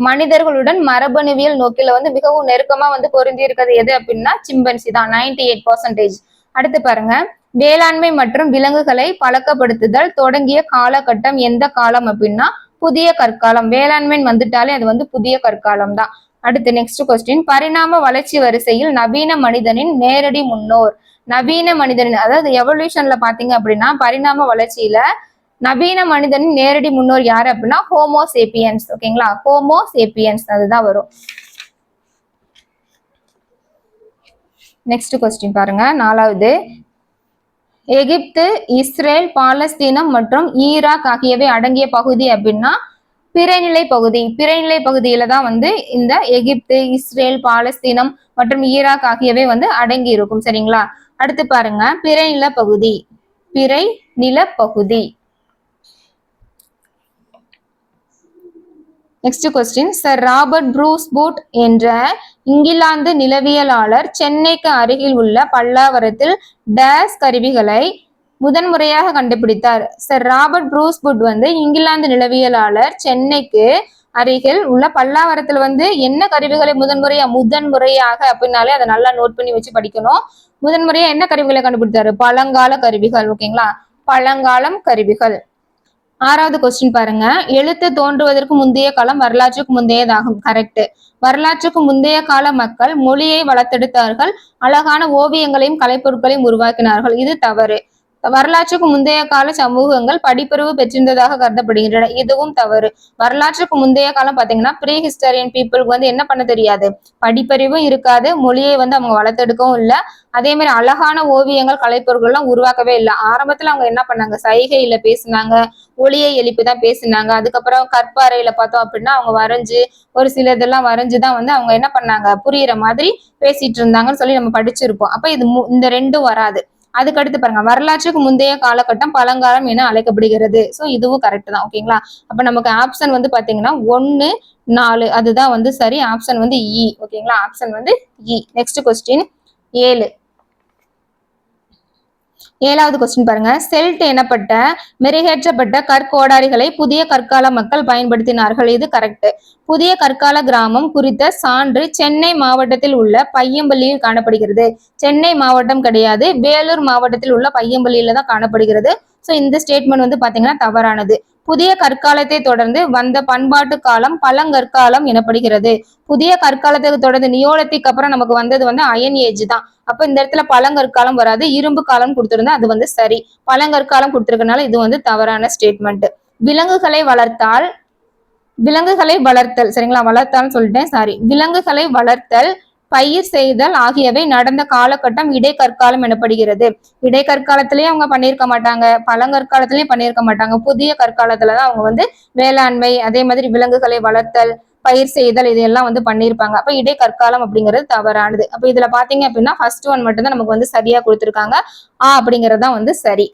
மனிதர்களுடன் மரபணுவியல் நோக்கில வந்து மிகவும் நெருக்கமா வந்து பொருந்தி இருக்கிறது எது அப்படின்னா சிம்பன்சி தான். 98%. அடுத்து பாருங்க. வேளாண்மை மற்றும் விலங்குகளை பழக்கப்படுத்துதல் தொடங்கிய காலகட்டம் எந்த காலம் அப்படின்னா புதிய கற்காலம். வேளாண்மை வந்துட்டாலே அது வந்து புதிய கற்காலம் தான். அடுத்து நெக்ஸ்ட் கொஸ்டின். பரிணாம வளர்ச்சி வரிசையில் நவீன மனிதனின் நேரடி முன்னோர். நவீன மனிதனின் அதாவது எவல்யூஷன்ல பாத்தீங்க அப்படின்னா பரிணாம வளர்ச்சியில நவீன மனிதனின் நேரடி முன்னோர் யாரு அப்படின்னா ஹோமோசேப்பியன்ஸ். ஓகேங்களா, ஹோமோசேப்பியன்ஸ் அதுதான் வரும். நெக்ஸ்ட் கொஸ்டின் பாருங்க, 4வது. எகிப்து, இஸ்ரேல், பாலஸ்தீனம் மற்றும் ஈராக் ஆகியவை அடங்கிய பகுதி அப்படின்னா பிறைநிலை பகுதி. பிறைநிலை பகுதியில தான் வந்து இந்த எகிப்து, இஸ்ரேல், பாலஸ்தீனம் மற்றும் ஈராக் ஆகியவை வந்து அடங்கி இருக்கும். சரிங்களா, அடுத்து பாருங்க பிறைநில பகுதி. பிறைநில பகுதி. Next question, sir Robert Bruce boot என்ற இங்கிலாந்து நிலவியலாளர் சென்னைக்கு அருகில் உள்ள பல்லாவரத்தில் டேஸ் கருவிகளை முதன்முறையாக கண்டுபிடித்தார். சர் ராபர்ட் ப்ரூஸ் பூட் வந்து இங்கிலாந்து நிலவியலாளர் சென்னைக்கு அருகில் உள்ள பல்லாவரத்துல வந்து என்ன கருவிகளை முதன்முறையாக அப்படின்னாலே அதை நல்லா நோட் பண்ணி வச்சு படிக்கணும். முதன்முறையா என்ன கருவிகளை கண்டுபிடித்தாரு? பழங்கால கருவிகள். ஓகேங்களா, பழங்காலம் கருவிகள். 6வது கொஸ்டின் பாருங்க, எழுத்து தோன்றுவதற்கு முந்தைய காலம் வரலாற்றுக்கு முந்தையதாகும். கரெக்ட். வரலாற்றுக்கு முந்தைய கால மக்கள் மொழியை வளர்த்தெடுத்தார்கள், அழகான ஓவியங்களையும் கலைப்பொருட்களையும் உருவாக்கினார்கள். இது தவறு. வரலாற்றுக்கு முந்தைய கால சமூகங்கள் படிப்பறிவு பெற்றிருந்ததாக கருதப்படுகின்றன. இதுவும் தவறு. வரலாற்றுக்கு முந்தைய காலம் பாத்தீங்கன்னா ப்ரீ ஹிஸ்டரியன் பீப்புளுக்கு வந்து என்ன பண்ண தெரியாது, படிப்பறிவும் இருக்காது, மொழியை வந்து அவங்க வளர்த்தெடுக்கவும் இல்லை. அதே மாதிரி அழகான ஓவியங்கள் கலைப்பொருட்கள் எல்லாம் உருவாக்கவே இல்லை. ஆரம்பத்துல அவங்க என்ன பண்ணாங்க, சைகையில பேசினாங்க, ஒளியை எழுப்பிதான் பேசினாங்க. அதுக்கப்புறம் கற்பாறையில பார்த்தோம் அப்படின்னா அவங்க வரைஞ்சு ஒரு சில இதெல்லாம் வரைஞ்சுதான் வந்து அவங்க என்ன பண்ணாங்க, புரியுற மாதிரி பேசிட்டு இருந்தாங்கன்னு சொல்லி நம்ம படிச்சிருப்போம். அப்ப இது இந்த ரெண்டும் வராது. அதுக்கடுத்து பாருங்க, வரலாற்றுக்கு முந்தைய காலகட்டம் பழங்காலம் என அழைக்கப்படுகிறது. ஸோ இதுவும் கரெக்ட் தான். ஓகேங்களா, அப்ப நமக்கு ஆப்ஷன் வந்து பாத்தீங்கன்னா 1, 4 அதுதான் வந்து சரி. ஆப்ஷன் வந்து இ. ஓகேங்களா, ஆப்ஷன் வந்து இ. Next question 7. 7வது கொஸ்டின் பாருங்க, செல்ட் எனப்பட்ட மெருகேற்றப்பட்ட கற்கோடாரிகளை புதிய கற்கால மக்கள் பயன்படுத்தினார்கள். இது கரெக்ட். புதிய கற்கால கிராமம் குறித்த சான்று சென்னை மாவட்டத்தில் உள்ள பையம்பள்ளியில் காணப்படுகிறது. சென்னை மாவட்டம் கிடையாது, வேலூர் மாவட்டத்தில் உள்ள பையம்பள்ளியில தான் காணப்படுகிறது. ஸோ இந்த ஸ்டேட்மெண்ட் வந்து பாத்தீங்கன்னா தவறானது. புதிய கற்காலத்தை தொடர்ந்து வந்த பண்பாட்டு காலம் பழங்கற்காலம் எனப்படுகிறது. புதிய கற்காலத்துக்கு தொடர்ந்து நியோலித்திக் அப்புறம் நமக்கு வந்தது வந்து அயன் ஏஜ் தான். அப்ப இந்த இடத்துல பழங்கற்காலம் வராது, இரும்பு காலம் கொடுத்திருந்தா அது வந்து சரி. பழங்கற்காலம் கொடுத்திருக்கனால இது வந்து தவறான ஸ்டேட்மெண்ட். விலங்குகளை வளர்த்தல், சரிங்களா, வளர்த்தால்னு சொல்லிட்டேன், சாரி. விலங்குகளை வளர்த்தல், பயிர் செய்தல் ஆகியவை நடந்த காலகட்டம் இடைக்கற்காலம் எனப்படுகிறது. இடைக்கற்காலத்திலயும் அவங்க பண்ணியிருக்க மாட்டாங்க, பழங்கற்காலத்திலயும் பண்ணியிருக்க மாட்டாங்க. புதிய கற்காலத்துலதான் அவங்க வந்து வேளாண்மை, அதே மாதிரி விலங்குகளை வளர்த்தல், பயிர் செய்தல் இதெல்லாம் வந்து பண்ணியிருப்பாங்க. அப்ப இடைக்கற்காலம் அப்படிங்கிறது தவறானது. அப்ப இதுல பாத்தீங்க அப்படின்னா ஃபர்ஸ்ட் ஒன் மட்டும்தான் நமக்கு வந்து சரியா கொடுத்திருக்காங்க. அப்படிங்கிறது தான் வந்து சரி.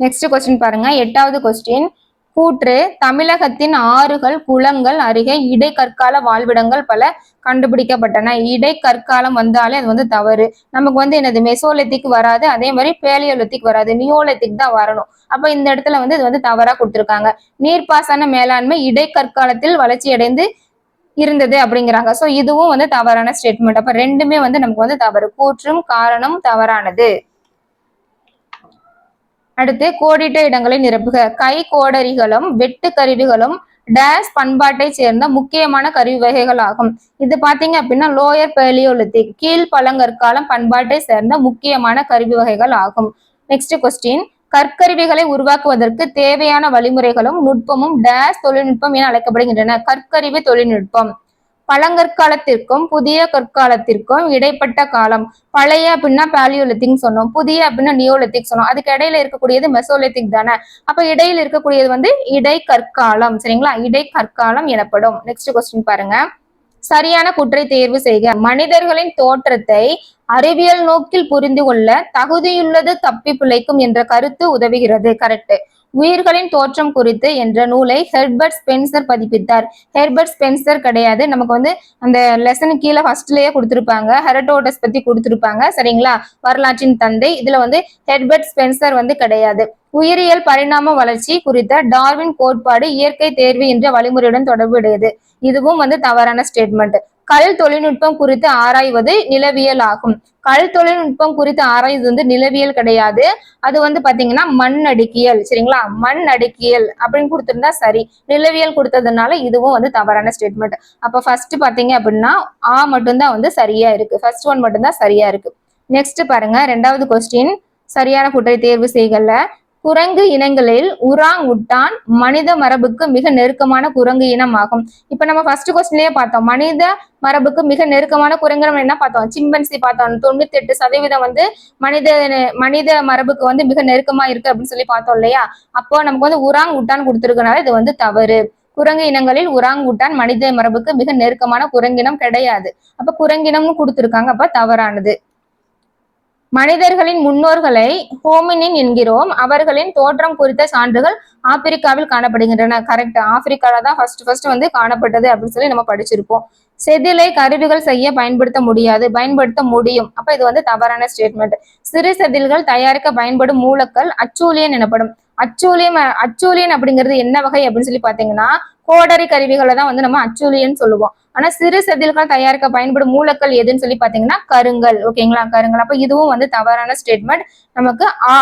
நெக்ஸ்ட் கொஸ்டின் பாருங்க, 8வது கொஸ்டின். கூற்று, தமிழகத்தின் ஆறுகள் குளங்கள் அருகே இடைக்கற்கால வாழ்விடங்கள் பல கண்டுபிடிக்கப்பட்டன. இடைக்கற்காலம் வந்தாலே அது வந்து தவறு. நமக்கு வந்து என்னது மெசோலித்திக் வராது, அதே மாதிரி பேலியோலித்திக் வராது, நியோலித்திக் தான் வரணும். அப்ப இந்த இடத்துல வந்து இது வந்து தவறா கொடுத்திருக்காங்க. நீர்ப்பாசன மேலாண்மை இடைக்கற்காலத்தில் வளர்ச்சி அடைந்து இருந்தது அப்படிங்கிறாங்க. சோ இதுவும் வந்து தவறான ஸ்டேட்மெண்ட். அப்ப ரெண்டுமே வந்து நமக்கு வந்து தவறு. கூற்றும் காரணம் தவறானது. அடுத்து கோடிட்ட இடங்களை நிரப்புக. கை கோடரிகளும் வெட்டு கருவிகளும் டேஸ் பண்பாட்டை சேர்ந்த முக்கியமான கருவி வகைகள் ஆகும். இது பாத்தீங்க அப்படின்னா லோயர் பேலியோலித்திக் கீழ் பழங்கற்காலம் பண்பாட்டை சேர்ந்த முக்கியமான கருவி வகைகள் ஆகும். நெக்ஸ்ட் கொஸ்டின், கற்கருவிகளை உருவாக்குவதற்கு தேவையான வழிமுறைகளும் நுட்பமும் டேஸ் தொழில்நுட்பம் என அழைக்கப்படுகின்றன. கற்கருவி தொழில்நுட்பம். பழங்கற்காலத்திற்கும் புதிய கற்காலத்திற்கும் இடைப்பட்ட காலம். பழைய அப்படின்னா பேலியோலித்திக் சொன்னோம், புதிய அப்படின்னா நியோலித்திக் சொன்னோம். அதுக்கு இடையில இருக்கக்கூடியது மெசோலித்திக் தானே. அப்ப இடையில இருக்கக்கூடியது வந்து இடைக்கற்காலம். சரிங்களா, இடைக்கற்காலம் எனப்படும். நெக்ஸ்ட் கொஸ்டின் பாருங்க, சரியான கூற்றை தேர்வு செய்க. மனிதர்களின் தோற்றத்தை அறிவியல் நோக்கில் புரிந்து கொள்ள தகுதியுள்ளது தப்பி பிழைக்கும் என்ற கருத்து உதவுகிறது. கரெக்ட். உயிர்களின் தோற்றம் குறித்து என்ற நூலை ஹெர்பர்ட் ஸ்பென்சர் பதிப்பித்தார். ஹெர்பர்ட் ஸ்பென்சர் கிடையாது, நமக்கு வந்து அந்த லெசன் கீழே ஃபர்ஸ்ட்லயே கொடுத்திருப்பாங்க, ஹெரடோட்டஸ் பத்தி கொடுத்திருப்பாங்க. சரிங்களா, வரலாற்றின் தந்தை. இதுல வந்து ஹெர்பர்ட் ஸ்பென்சர் வந்து கிடையாது. உயிரியல் பரிணாம வளர்ச்சி குறித்த டார்வின் கோட்பாடு இயற்கை தேர்வு என்ற வழிமுறையுடன் தொடர்புடையது. இதுவும் வந்து தவறான ஸ்டேட்மெண்ட். கல் தொழில்நுட்பம் குறித்து ஆராய்வது நிலவியல் ஆகும். கல் தொழில்நுட்பம் குறித்து ஆராய்வது வந்து நிலவியல் கிடையாது, அது வந்து பாத்தீங்கன்னா மண் அடுக்கியல். சரிங்களா, மண் அடுக்கியல் அப்படின்னு கொடுத்திருந்தா சரி, நிலவியல் கொடுத்ததுனால இதுவும் வந்து தவறான ஸ்டேட்மெண்ட். அப்ப ஃபர்ஸ்ட் பாத்தீங்க அப்படின்னா மட்டும்தான் வந்து சரியா இருக்கு. ஃபர்ஸ்ட் ஒன் மட்டும்தான் சரியா இருக்கு. நெக்ஸ்ட் பாருங்க, 2வது கொஸ்டின். சரியான கூற்றை தேர்வு செய்கல. குரங்கு இனங்களில் உராங் உட்டான் மனித மரபுக்கு மிக நெருக்கமான குரங்கு இனம் ஆகும். இப்ப நம்ம ஃபர்ஸ்ட் கொஸ்டின்லயே பார்த்தோம், மனித மரபுக்கு மிக நெருக்கமான குரங்கு நம்ம என்ன பார்த்தோம், சிம்பன்சி பார்த்தோம். 98% வந்து மனித மனித மரபுக்கு வந்து மிக நெருக்கமா இருக்கு அப்படின்னு சொல்லி பார்த்தோம் இல்லையா. அப்போ நமக்கு வந்து உராங் உட்டான் கொடுத்துருக்கனால இது வந்து தவறு. குரங்கு இனங்களில் உராங் உட்டான் மனித மரபுக்கு மிக நெருக்கமான குரங்கினம் கிடையாது. அப்ப குரங்கினம்னு கொடுத்துருக்காங்க, அப்ப தவறானது. மனிதர்களின் முன்னோர்களை ஹோமினின் என்கிறோம். அவர்களின் தோற்றம் குறித்த சான்றுகள் ஆப்பிரிக்காவில் காணப்படுகின்றன. கரெக்ட், ஆப்பிரிக்கால தான் ஃபர்ஸ்ட் வந்து காணப்பட்டது அப்படின்னு சொல்லி நம்ம படிச்சிருப்போம். செதிலை கருவிகள் செய்ய பயன்படுத்த முடியாது, பயன்படுத்த முடியும். அப்ப இது வந்து தவறான ஸ்டேட்மெண்ட். சிறு செதில்கள் தயாரிக்க பயன்படும் மூலக்கல் அச்சூலியன் எனப்படும். அச்சூலியன் அப்படிங்கிறது என்ன வகை அப்படின்னு சொல்லி பாத்தீங்கன்னா, கோடரி கருவிகளை தான் வந்து நம்ம அச்சூலியன் சொல்லுவோம். ஆனா சிறு செதில்கள் தயாரிக்க பயன்படும் மூலக்கல் எதுன்னு சொல்லி பாத்தீங்கன்னா கருங்கல். ஓகேங்களா, கருங்கல். அப்ப இதுவும் வந்து தவறான ஸ்டேட்மெண்ட். நமக்கு ஆ,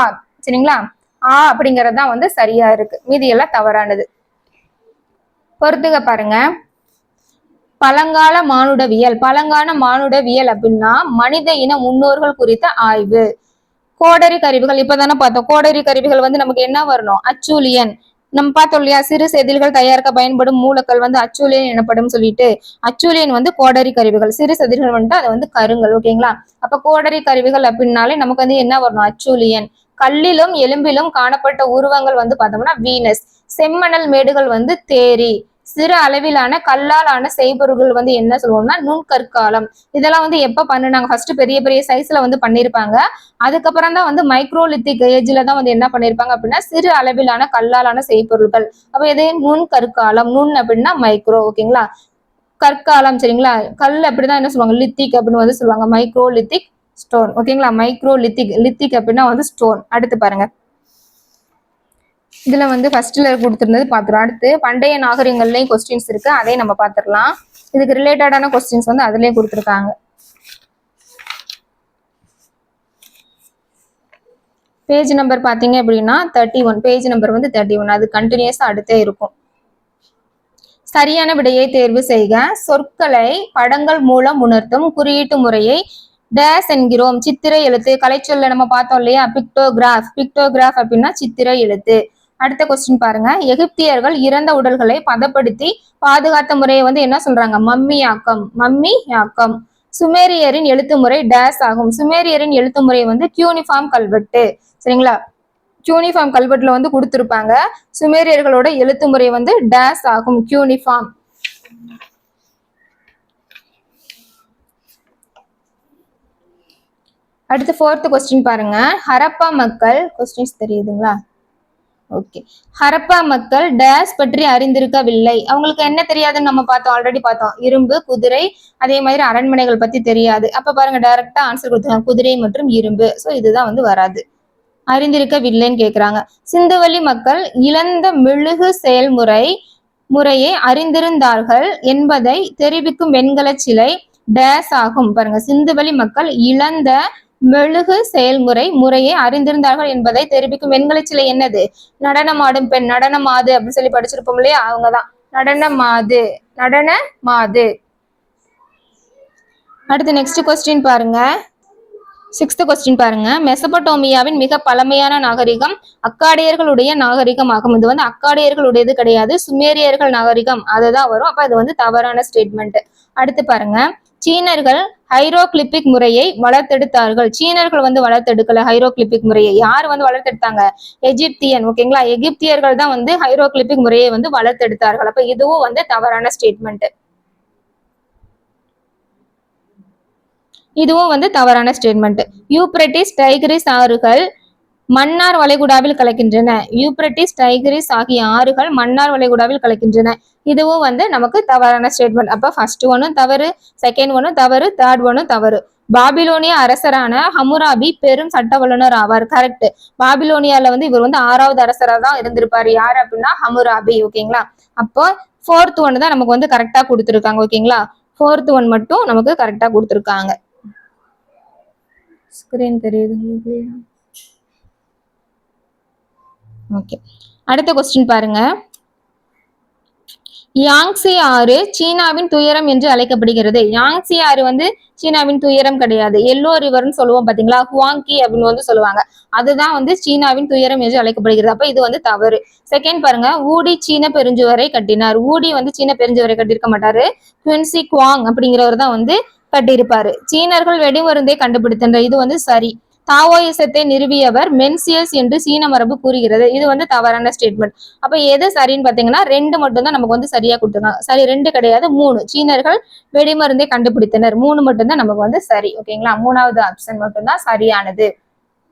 சரிங்களா, ஆ அப்படிங்கறது தான் வந்து சரியா இருக்கு, மீதி எல்லாம் தவறானது. பொறுத்துக பாருங்க. பழங்கால மானுடவியல். பழங்கால மானுடவியல் அப்படின்னா மனித இன முன்னோர்கள் குறித்த ஆய்வு. கோடரி கருவிகள் இப்பதானே பார்த்தோம். கோடரி கருவிகள் வந்து நமக்கு என்ன வரணும், அச்சூலியன். நம்ம பார்த்தோம் இல்லையா, சிறு செதில்கள் தயாரிக்க பயன்படும் மூலக்கல் வந்து அச்சூலியன் எனப்படும் சொல்லிட்டு. அச்சூலியன் வந்து கோடரி கருவிகள், சிறு செதில்கள் வந்துட்டு அது வந்து கருங்கல். ஓகேங்களா, அப்ப கோடரி கருவிகள் அப்படின்னாலே நமக்கு வந்து என்ன வரணும், அச்சூலியன். கல்லிலும் எலும்பிலும் காணப்பட்ட உருவங்கள் வந்து பார்த்தோம்னா வீனஸ். செம்மணல் மேடுகள் வந்து தேரி. சிறு அளவிலான கல்லால் ஆன செய்பொருள்கள் வந்து என்ன சொல்லுவோம்னா நுண்கற்காலம். இதெல்லாம் வந்து எப்ப பண்ணுனாங்க, ஃபர்ஸ்ட் பெரிய பெரிய சைஸ்ல வந்து பண்ணிருப்பாங்க. அதுக்கப்புறம் தான் வந்து மைக்ரோலித்திக் ஏஜ்ல தான் வந்து என்ன பண்ணிருப்பாங்க அப்படின்னா சிறு அளவிலான கல்லாலான செய்பொருள்கள். அப்ப எது, நுண் கற்காலம். நுண் அப்படின்னா மைக்ரோ. ஓகேங்களா, கற்காலம். சரிங்களா, கல் அப்படிதான் என்ன சொல்லுவாங்க, லித்திக் அப்படின்னு வந்து சொல்லுவாங்க. Microlithic stone. ஓகேங்களா, மைக்ரோலித்திக். லித்திக் அப்படின்னா வந்து ஸ்டோன். அடுத்து பாருங்க, இதுல வந்து ஃபர்ஸ்ட்ல கொடுத்திருந்தது பாத்துரும். அடுத்து பண்டைய நாகரிகங்கள்லயும் கொஸ்டின்ஸ் இருக்கு, அதையும் நம்ம பாத்துடலாம். இதுக்கு ரிலேட்டடான கொஸ்டின்ஸ் வந்து அதுலயும் கொடுத்துருக்காங்க. பேஜ் நம்பர் பாத்தீங்க அப்படின்னா 31. பேஜ் நம்பர் வந்து 31. அது கண்டினியூஸா அடுத்தே இருக்கும். சரியான விடையை தேர்வு செய்க. சொற்களை படங்கள் மூலம் உணர்த்தும் குறியீட்டு முறையை டேஸ் என்கிறோம். சித்திரை எழுத்து. கலைச்சொல்ல நம்ம பார்த்தோம் இல்லையா, பிக்டோகிராஃப். பிக்டோகிராஃப் அப்படின்னா சித்திரை எழுத்து. அடுத்த கொஸ்டின் பாருங்க. எகிப்தியர்கள் இறந்த உடல்களை பதப்படுத்தி பாதுகாத்த முறையை வந்து என்ன சொல்றாங்க, மம்மியாக்கம். மம்மியாக்கம். சுமேரியரின் எழுத்து முறை டேஸ் ஆகும். சுமேரியரின் எழுத்து முறை வந்து கியூனிஃபார்ம் கல்வெட்டு. சரிங்களா, கியூனிஃபார்ம் கல்வெட்டுல வந்து கொடுத்திருப்பாங்க. சுமேரியர்களோட எழுத்து முறை வந்து டேஸ் ஆகும், கியூனிஃபார்ம். அடுத்து 4th கொஸ்டின் பாருங்க. ஹரப்பா மக்கள். கொஸ்டின்ஸ் தெரியுதுங்களா, ஓகே. ஹரப்பா மக்கள் டேஸ் பற்றி அறிந்திருக்கவில்லை. அவங்களுக்கு என்ன தெரியாதுன்னு நம்ம பார்த்தோம், ஆல்ரெடி பார்த்தோம். இரும்பு, குதிரை, அதே மாதிரி அரண்மனைகள் பத்தி தெரியாது. அப்ப பாருங்க, டைரக்டா ஆன்சர் கொடுத்துருக்காங்க, குதிரை மற்றும் இரும்பு. சோ இதுதான் வந்து வராது, அறிந்திருக்கவில்லைன்னு கேக்குறாங்க. சிந்துவெளி மக்கள் இழந்த மெழுகு முறையை அறிந்திருந்தார்கள் என்பதை தெரிவிக்கும் வெண்கல சிலை டேஸ் ஆகும். பாருங்க, சிந்துவெளி மக்கள் இழந்த மெழுகு முறையை அறிந்திருந்தார்கள் என்பதை தெரிவிக்கும் வெண்கல சிலை என்னது, நடனமாடும் பெண். நடனமாது அப்படின்னு சொல்லி படிச்சிருப்போம் இல்லையா, அவங்கதான் நடனமாது. நடனமாது. அடுத்து நெக்ஸ்ட் கொஸ்டின் பாருங்க. 6th கொஸ்டின் பாருங்க. மெசபடோமியாவின் மிக பழமையான நாகரிகம் அக்காடியர்களுடைய நாகரிகம் ஆகும். இது வந்து அக்காடியர்களுடையது கிடையாது, சுமேரியர்கள் நாகரிகம் அதுதான் வரும். அப்ப இது வந்து தவறான ஸ்டேட்மெண்ட். அடுத்து பாருங்க. சீனர்கள் ஹைரோகிளிபிக் முறையை வளர்த்தெடுத்தார்கள். சீனர்கள் வந்து வளர்த்தெடுக்கல ஹைரோகிளிபிக் முறையை. யார் வந்து வளர்த்தெடுத்தாங்க, எகிப்தியன். ஓகேங்களா, எகிப்தியர்கள் தான் வந்து ஹைரோகிளிபிக் முறையை வந்து வளர்த்தெடுத்தார்கள். அப்ப இதுவும் வந்து தவறான ஸ்டேட்மெண்ட். இதுவும் வந்து தவறான ஸ்டேட்மெண்ட். யூப்ரட்டிஸ், டைகிரிஸ் ஆறுகள் மன்னார் வளைகுடாவில் கலக்கின்றன. யூப்ரட்டிஸ், டைகிரிஸ் ஆகிய ஆறுகள் மன்னார் வளைகுடாவில் கலக்கின்றன. இதுவும் வந்து நமக்கு தவறான ஸ்டேட்மெண்ட். அப்ப ஃபர்ஸ்ட் ஒன்னும் தவறு, செகண்ட் ஒன்னும் தவறு, தேர்ட் ஒன்னும் தவறு. பாபிலோனிய அரசரான ஹமுராபி பெரும் சட்ட வல்லுநர் ஆவார். கரெக்ட். பாபிலோனியால வந்து இவர் வந்து 6வது அரசரா தான் இருந்திருப்பாரு. யார் அப்படின்னா ஹமுராபி. ஓகேங்களா, அப்போ 4th ஒன் தான் நமக்கு வந்து கரெக்டா கொடுத்துருக்காங்க. ஓகேங்களா, 4th ஒன் மட்டும் நமக்கு கரெக்டா கொடுத்துருக்காங்க. ஸ்கிரீன் தெரியுது. ஓகே, அடுத்த கொஸ்டின் பாருங்க. யாங்ஸி ஆறு சீனாவின் துயரம் என்று அழைக்கப்படுகிறது. யாங்ஸி ஆறு வந்து சீனாவின் துயரம் கிடையாது. எல்லோ ரிவர்னு சொல்லுவோம் பாத்தீங்களா, ஹுவாங்கி அப்படின்னு வந்து சொல்லுவாங்க. அதுதான் வந்து சீனாவின் துயரம் என்று அழைக்கப்படுகிறது. அப்ப இது வந்து தவறு. செகண்ட் பாருங்க, ஊடி சீன பெருஞ்சுவரை கட்டினார். ஊடி வந்து சீன பெருஞ்சுவரை கட்டியிருக்க மாட்டாரு. குவின்சி குவாங் அப்படிங்கிறவர் தான் வந்து கட்டியிருப்பாரு. சீனர்கள் வெடிமருந்தை கண்டுபிடித்தனர். இது வந்து சரி. தாவோயிசத்தை நிறுவியவர் மென்சியஸ் என்று சீன மரபு கூறுகிறது. இது வந்து தவறான ஸ்டேட்மெண்ட். அப்ப எது சரின்னு பாத்தீங்கன்னா 2 மட்டும் தான் நமக்கு வந்து சரியா கொடுத்துருக்காங்க. சரி 2 கிடையாது 3. சீனர்கள் வெடிமருந்தை கண்டுபிடித்தனர். 3 மட்டும் தான் நமக்கு வந்து சரி. ஓகேங்களா, 3வது ஆப்ஷன் மட்டும் தான் சரியானது.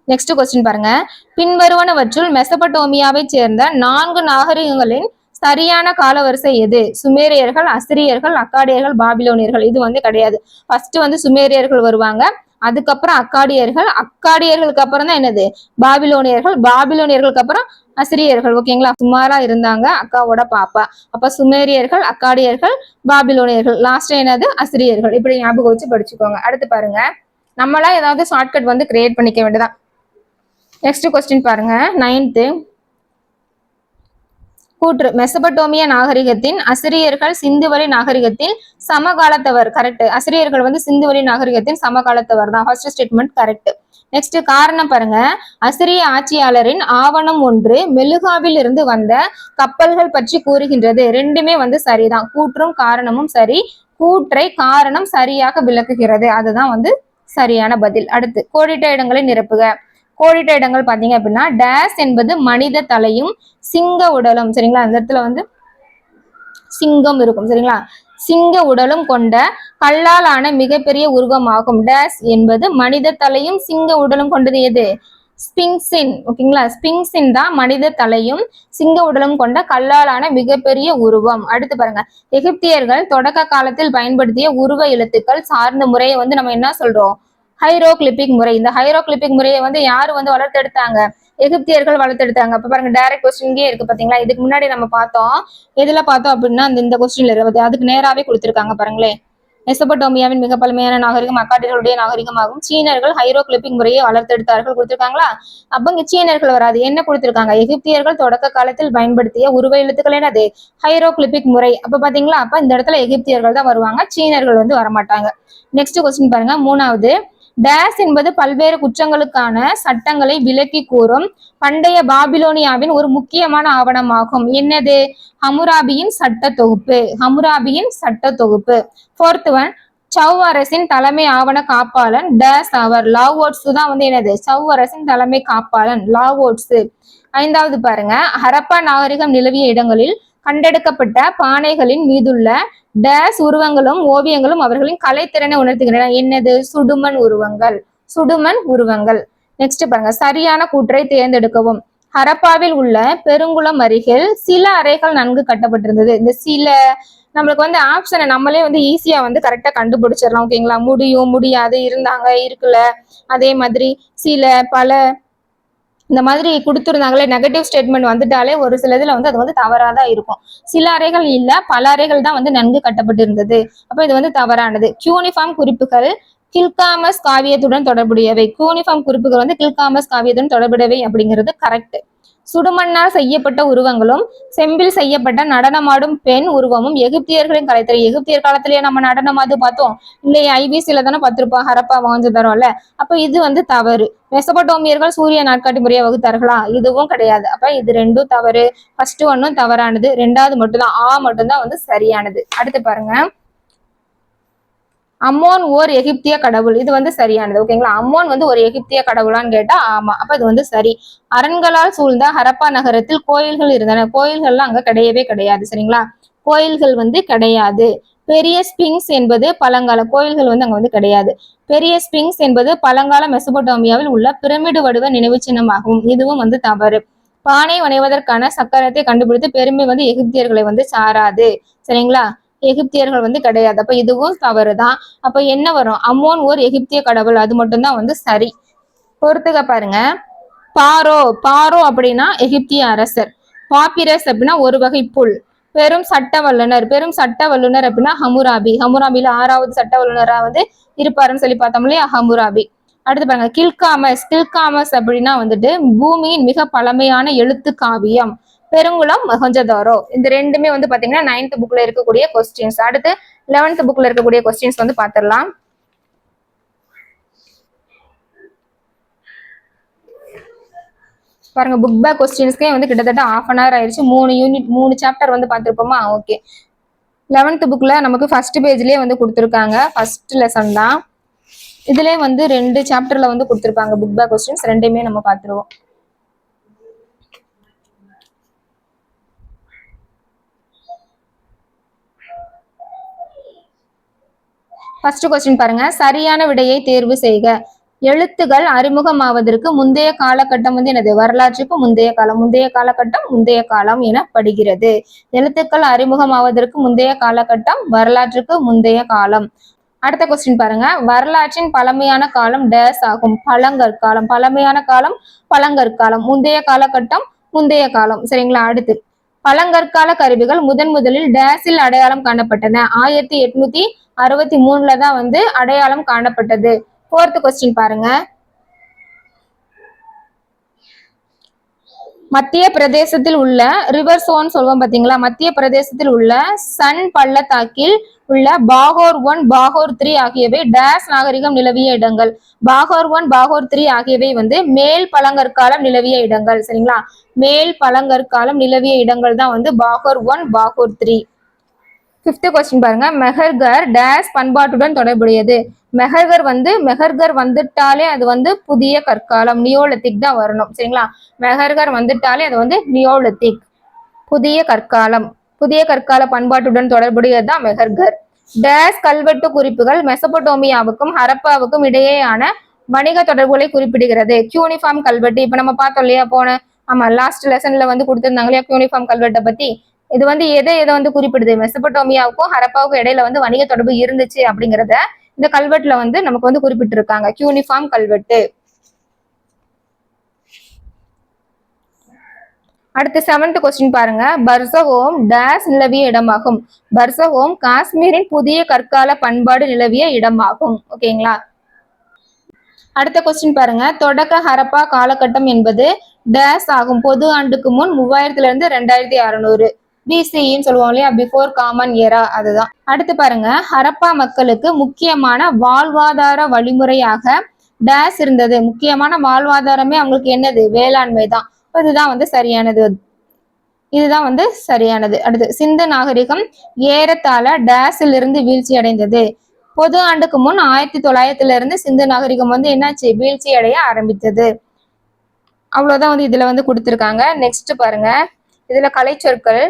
நெக்ஸ்ட் கொஸ்டின் பாருங்க, பின்வருவனவற்றுள் மெசபடோமியாவை சேர்ந்த 4 நாகரிகங்களின் சரியான காலவரிசை எது? சுமேரியர்கள், அசிரியர்கள், அக்காடியர்கள், பாபிலோனியர்கள். இது வந்து கிடையாது. ஃபர்ஸ்ட் வந்து சுமேரியர்கள் வருவாங்க, அதுக்கப்புறம் அக்காடியர்கள், அக்காடியர்களுக்கு அப்புறம் தான் என்னது பாபிலோனியர்கள், பாபிலோனியர்களுக்கு அப்புறம் அசிரியர்கள். ஓகேங்களா, சுமாரா இருந்தாங்க அக்காவோட பாப்பா. அப்ப சுமேரியர்கள், அக்காடியர்கள், பாபிலோனியர்கள், லாஸ்ட் என்னது அசிரியர்கள். இப்படி ஞாபகம் வச்சு படிச்சுக்கோங்க. அடுத்து பாருங்க, நம்மளா ஏதாவது ஷார்ட்கட் வந்து கிரியேட் பண்ணிக்க வேண்டியதான். நெக்ஸ்ட் கொஸ்டின் பாருங்க, 9th கூற்று. மெசபடோமிய நாகரிகத்தின் அசிரியர்கள் சிந்துவெளி நாகரிகத்தில் சமகாலத்தவர். கரெக்ட். அசிரியர்கள் வந்து சிந்துவெளி நாகரிகத்தின் சமகாலத்தவர் தான். First statement correct. நெக்ஸ்ட் காரணம் பாருங்க, அசிரிய ஆட்சியாளரின் ஆவணம் ஒன்று மெலுகாவில் இருந்து வந்த கப்பல்கள் பற்றி கூறுகின்றது. ரெண்டுமே வந்து சரிதான். கூற்றும் காரணமும் சரி. கூற்றை காரணம் சரியாக விளக்குகிறது. அதுதான் வந்து சரியான பதில். அடுத்து கோடிட்ட இடங்களை நிரப்புக. கோடிட்ட இடங்கள் பாத்தீங்க அப்படின்னா, டேஸ் என்பது மனித தலையும் சிங்க உடலும். சரிங்களா, அந்த இடத்துல வந்து சிங்கம் இருக்கும். சரிங்களா, சிங்க உடலும் கொண்ட கல்லால் ஆன மிகப்பெரிய உருவமாகும். டேஸ் என்பது மனித தலையும் சிங்க உடலும் கொண்டது எது? ஸ்பிங்ஸின். ஓகேங்களா, ஸ்பிங்ஸின் தான் மனித தலையும் சிங்க உடலும் கொண்ட கல்லாலான மிகப்பெரிய உருவம். அடுத்து பாருங்க, எகிப்தியர்கள் தொடக்க காலத்தில் பயன்படுத்திய உருவ எழுத்துக்கள் சார்ந்த முறையை வந்து நம்ம என்ன சொல்றோம்? ஹைரோகிளிபிக் முறை. இந்த ஹைரோகிளிபிக் முறையை வந்து யாரு வந்து வளர்த்தெடுத்தாங்க? எகிப்தியர்கள் வளர்த்தெடுத்தாங்க. அப்ப பாருங்க, டைரக்ட் கொஸ்டின்கே இருக்கு பாத்தீங்களா. இதுக்கு முன்னாடி நம்ம பார்த்தோம், எதுல பார்த்தோம் அப்படின்னா இந்த கொஸ்டின்ல இருக்கு, அதுக்கு நேராவே கொடுத்திருக்காங்க பாருங்களேன். மெசபடோமியாவின் மிக பழமையான நாகரிகம் அக்காடியர்களுடைய நாகரிகமாகும். சீனர்கள் ஹைரோகிளிபிக் முறையை வளர்த்தெடுத்தார்கள் கொடுத்திருக்காங்களா. அப்ப இங்க சீனர்கள் வராது. என்ன கொடுத்திருக்காங்க? எகிப்தியர்கள் தொடக்க காலத்தில் பயன்படுத்திய உருவ எழுத்துக்கள் என்னது? ஹைரோகிளிபிக் முறை. அப்ப பாத்தீங்களா, அப்ப இந்த இடத்துல எகிப்தியர்கள் தான் வருவாங்க, சீனர்கள் வந்து வரமாட்டாங்க. நெக்ஸ்ட் கொஸ்டின் பாருங்க, 3வது. டேஸ் என்பது பல்வேறு குற்றங்களுக்கான சட்டங்களை விலக்கி கூறும் பண்டைய பாபிலோனியாவின் ஒரு முக்கியமான ஆவணமாகும். என்னது? ஹமுராபியின் சட்ட தொகுப்பு. ஹமுராபியின் சட்ட தொகுப்பு. 4th ஒன், சவ் அரசின் தலைமை ஆவண காப்பாளன் டேஸ் அவர். லாவோட்ஸ் தான் வந்து என்னது? சவ் அரசின் தலைமை காப்பாளன் லாவோட்ஸ். 5வது பாருங்க, ஹரப்பா நாகரிகம் நிலவிய இடங்களில் கண்டெடுக்கப்பட்ட பானைகளின் மீதுள்ள டேஸ் உருவங்களும் ஓவியங்களும் அவர்களின் கலைத்திறனை உணர்த்துகின்றன. என்னது? சுடுமண் உருவங்கள். சுடுமண் உருவங்கள். நெக்ஸ்ட் பாருங்க, சரியான கூற்றை தேர்ந்தெடுக்கவும். ஹரப்பாவில் உள்ள பெருங்குளம் அருகில் சில அறைகள் நன்கு கட்டப்பட்டிருந்தது. இந்த சில நம்மளுக்கு வந்து ஆப்ஷனை நம்மளே வந்து ஈஸியா வந்து கரெக்டா கண்டுபிடிச்சிடலாம். ஓகேங்களா, முடியும், முடியாது, இருந்தாங்க, இருக்குல்ல, அதே மாதிரி சில, பல, இந்த மாதிரி கொடுத்துருந்தாங்களே, நெகட்டிவ் ஸ்டேட்மெண்ட் வந்துட்டாலே ஒரு சில இதுல வந்து அது வந்து தவறாதான் இருக்கும். சில அறைகள் இல்ல, பல அறைகள் தான் வந்து நன்கு கட்டப்பட்டு இருந்தது. அப்ப இது வந்து தவறானது. கியூனிஃபார்ம் குறிப்புகள் கில்காமஸ் காவியத்துடன் தொடர்புடையவை. கியூனிஃபார்ம் குறிப்புகள் வந்து கில்காமஸ் காவியத்துடன் தொடர்புடையவை அப்படிங்கிறது கரெக்ட். சுடுமண்ணால் செய்யப்பட்ட உருவங்களும் செம்பில் செய்யப்பட்ட நடனமாடும் பெண் உருவமும் எகிப்தியர்களின் கலைத்திறன். எகிப்தியர் காலத்திலேயே நம்ம நடனமாது பார்த்தோம் இல்லையா? ஐபிசில தானே பார்த்திருப்போம், ஹரப்பா வாஞ்சதரோல. அப்ப இது வந்து தவறு. மெசபடோமியர்கள் சூரிய நாட்காட்டி முறையை வகுத்தார்களா? இதுவும் கிடையாது. அப்ப இது ரெண்டும் தவறு. ஃபர்ஸ்ட் ஒன்னும் தவறானது, 2வது மட்டும்தான் மட்டும்தான் வந்து சரியானது. அடுத்து பாருங்க, அம்மோன் ஓர் எகிப்திய கடவுள். இது வந்து சரியானது. ஓகேங்களா, அம்மோன் வந்து ஒரு எகிப்திய கடவுளான்னு கேட்டா ஆமா. அப்ப இது வந்து சரி. அரண்களால் சூழ்ந்த ஹரப்பா நகரத்தில் கோயில்கள் இருந்தன. கோயில்கள்லாம் அங்க கிடையவே கிடையாது. சரிங்களா, கோயில்கள் வந்து கிடையாது. பெரிய ஸ்பிங்ஸ் என்பது பழங்கால கோயில்கள் வந்து அங்க வந்து கிடையாது. பெரிய ஸ்பிங்ஸ் என்பது பழங்கால மெசபடோமியாவில் உள்ள பிரமிடு வடிவ நினைவு சின்னமாகும். இதுவும் வந்து தவறு. பானை வணைவதற்கான சக்கரத்தை கண்டுபிடித்து பெருமை வந்து எகிப்தியர்களை வந்து சாராது. சரிங்களா, எகிப்தியர்கள் வந்து கிடையாது. அப்ப இதுவும் தவறுதான். அப்ப என்ன வரும்? அம்மோன் ஓர் எகிப்திய கடவுள். அது மட்டும்தான் வந்து சரி. பொறுத்துக்க பாருங்க, பாரோ. பாரோ அப்படின்னா எகிப்திய அரசர். பாப்பிரஸ் அப்படின்னா ஒரு வகை புல். பெரும் சட்ட வல்லுனர். பெரும் சட்ட வல்லுனர் அப்படின்னா ஹமுராபி. ஹமுராபில 6வது சட்ட வல்லுனரா வந்து இருப்பாருன்னு சொல்லி பார்த்தோம் இல்லையா, ஹமுராபி. அடுத்து பாருங்க, கில்காமஸ். கில்காமஸ் அப்படின்னா வந்துட்டு பூமியின் மிக பழமையான எழுத்து காவியம். பெருங்குளம் மொஹஞ்சதாரோ. இந்த ரெண்டுமே வந்து பாத்தீங்கன்னா 9th புக்ல இருக்கக்கூடிய கொஸ்டின்ஸ். அடுத்து 11th புக்ல இருக்கக்கூடிய கொஸ்டின்ஸ் வந்து பாத்திரலாம். பாருங்க, புக் பேக் கொஸ்டின்ஸ்க்கே வந்து கிட்டத்தட்ட ½ an hour ஆயிடுச்சு. 3 யூனிட் 3 சாப்டர் வந்து பார்த்துருப்போமா. ஓகே, 11th புக்ல நமக்கு ஃபர்ஸ்ட் பேஜ்லயே வந்து கொடுத்துருக்காங்க. ஃபர்ஸ்ட் லெசன் தான். இதுலயே வந்து 2 சாப்டர்ல வந்து கொடுத்துருப்பாங்க புக் பேக் கொஸ்டின்ஸ். ரெண்டையுமே நம்ம பார்த்துருவோம். ஃபர்ஸ்ட் கொஸ்டின் பாருங்க, சரியான விடையை தேர்வு செய்க. எழுத்துகள் அறிமுகமாவதற்கு முந்தைய காலகட்டம் வந்து என்னது? வரலாற்றுக்கு முந்தைய காலம். முந்தைய காலகட்டம் முந்தைய காலம் எனப்படுகிறது. எழுத்துக்கள் அறிமுகமாவதற்கு முந்தைய காலகட்டம் வரலாற்றுக்கு முந்தைய காலம். அடுத்த கொஸ்டின் பாருங்க, வரலாற்றின் பழமையான காலம் டேஸ் ஆகும். பழங்கற்காலம். பழமையான காலம் பழங்கற்காலம். முந்தைய காலகட்டம் முந்தைய காலம். சரிங்களா? அடுத்து, பழங்கற்கால கருவிகள் முதலில் டேஸில் அடையாளம் காணப்பட்டன. 1863 தான் வந்து அடையாளம் காணப்பட்டது. 4th கொஸ்டின் பாருங்க, மத்திய பிரதேசத்தில் உள்ள ரிவர் சோன் சொல்லுவோம் பாத்தீங்களா. மத்திய பிரதேசத்தில் உள்ள சன் பள்ளத்தாக்கில் உள்ள பாகோர் 1 பாகோர் 3 ஆகியவை டேஸ் நாகரிகம் நிலவிய இடங்கள். பாகோர் 1 பாகோர் 3 ஆகியவை வந்து மேல் பழங்கற்காலம் நிலவிய இடங்கள். சரிங்களா? மேல் பழங்கற்காலம் நிலவிய இடங்கள் தான் வந்து பாகோர் 1 பாகோர் 3. 5th கொஸ்டின் பாருங்க, மெஹர்கர் டேஸ் பண்பாட்டுடன் தொடர்புடையது. மெஹர்கர் வந்துட்டாலே அது வந்து புதிய கற்காலம், நியோலித்திக் தான் வரணும். சரிங்களா? மெஹர்கர் வந்துட்டாலே அது வந்து நியோலித்திக், புதிய கற்காலம். புதிய கற்கால பண்பாட்டுடன் தொடர்புடையது தான் மெஹர்கர். டேஸ் கல்வெட்டு குறிப்புகள் மெசபடோமியாவுக்கும் ஹரப்பாவுக்கும் இடையேயான வணிக தொடர்புகளை குறிப்பிடுகிறது. யூனிஃபார்ம் கல்வெட்டு இப்ப நம்ம பார்த்தோம் இல்லையா, ஆமா லாஸ்ட் லெசன்ல வந்து கொடுத்திருந்தாங்க இல்லையா யூனிஃபார்ம் கல்வெட்டை பத்தி. இது வந்து எதை வந்து குறிப்பிடுது? மெசபடோமியாவுக்கும் ஹரப்பாவுக்கும் இடையில வந்து வணிக தொடர்பு இருந்துச்சு அப்படிங்கறத இந்த கல்வெட்டுல வந்து நமக்கு வந்து குறிப்பிட்டு இருக்காங்க. யூனிஃபார்ம் கல்வெட்டு. அடுத்து 7th கொஸ்டின் பாருங்க, பர்சஹோம் டேஸ் நிலவிய இடமாகும். பர்சஹோம் காஷ்மீரின் புதிய கற்கால பண்பாடு நிலவிய இடமாகும். ஓகேங்களா? அடுத்த கொஸ்டின் பாருங்க, தொடக்க ஹரப்பா காலகட்டம் என்பது டேஸ் ஆகும். பொது ஆண்டுக்கு முன் 3000 இருந்து 2600 பிசின்னு சொல்லுவோம் இல்லையா, பிஃபோர் காமன் ஏரா, அதுதான். அடுத்து பாருங்க, ஹரப்பா மக்களுக்கு முக்கியமான வாழ்வாதார வழிமுறையாக டேஸ் இருந்தது. முக்கியமான வாழ்வாதாரமே அவங்களுக்கு என்னது? வேளாண்மை தான். இதுதான் வந்து சரியானது. இதுதான் வந்து சரியானது. அடுத்து, சிந்து நாகரிகம் ஏறத்தாழ டேஸில் இருந்து வீழ்ச்சி அடைந்தது. பொது ஆண்டுக்கு முன் 1900 இருந்து சிந்து நாகரிகம் வந்து என்னாச்சு? வீழ்ச்சி அடைய ஆரம்பித்தது. அவ்வளவுதான் வந்து இதுல வந்து கொடுத்திருக்காங்க. நெக்ஸ்ட் பாருங்க, இதுல கலை சொற்கள்.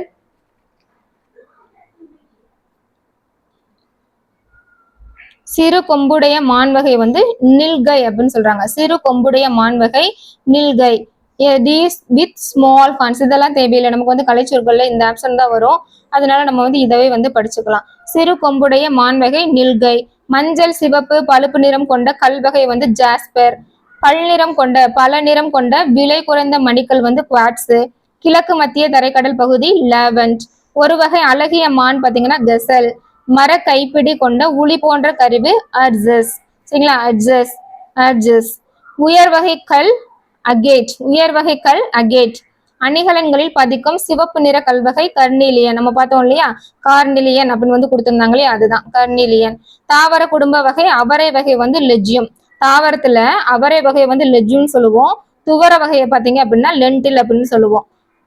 சிறு கொம்புடைய மான்வகை வந்து நில்கை அப்படின்னு சொல்றாங்க. சிறு கொம்புடைய மான்வகை நில்கை. With small horns. இதெல்லாம் தேவையில்லை, நமக்கு வந்து கலைச்சொற்கள்ல இந்த ஆப்ஷன் தான் வரும். அதனால நம்ம வந்து இதவே வந்து படிச்சுக்கலாம். சிறு கொம்புடைய மான்வகை நில்கை. மஞ்சள் சிவப்பு பழுப்பு நிறம் கொண்ட கல்வகை வந்து ஜாஸ்பர். பல நிறம் கொண்ட விலை குறைந்த மணிக்கல் வந்து குவாட்ஸ். கிழக்கு மத்திய தரைக்கடல் பகுதி லாவெண்ட். ஒரு வகை அழகிய மான் பாத்தீங்கன்னா கெசல். மர கைப்பிடி கொண்ட உளி போன்ற கருவி அர்ஜஸ். சரிங்களா? அர்ஜஸ். உயர்வகை கல் அகேட். அணிகலன்களில் பதிக்கும் சிவப்பு நிற கல்வகை கர்னிலியன். நம்ம பார்த்தோம் இல்லையா, கார்னிலியன் அப்படின்னு வந்து கொடுத்திருந்தாங்க இல்லையா, அதுதான் கர்னிலியன். தாவர குடும்ப வகை அவரை வகை வந்து லெஜ்யூம். தாவரத்துல அவரை வகையை வந்து லெஜ்யூம் சொல்லுவோம். துவர வகையை பார்த்தீங்க அப்படின்னா லென்டில் அப்படின்னு சொல்லுவோம்.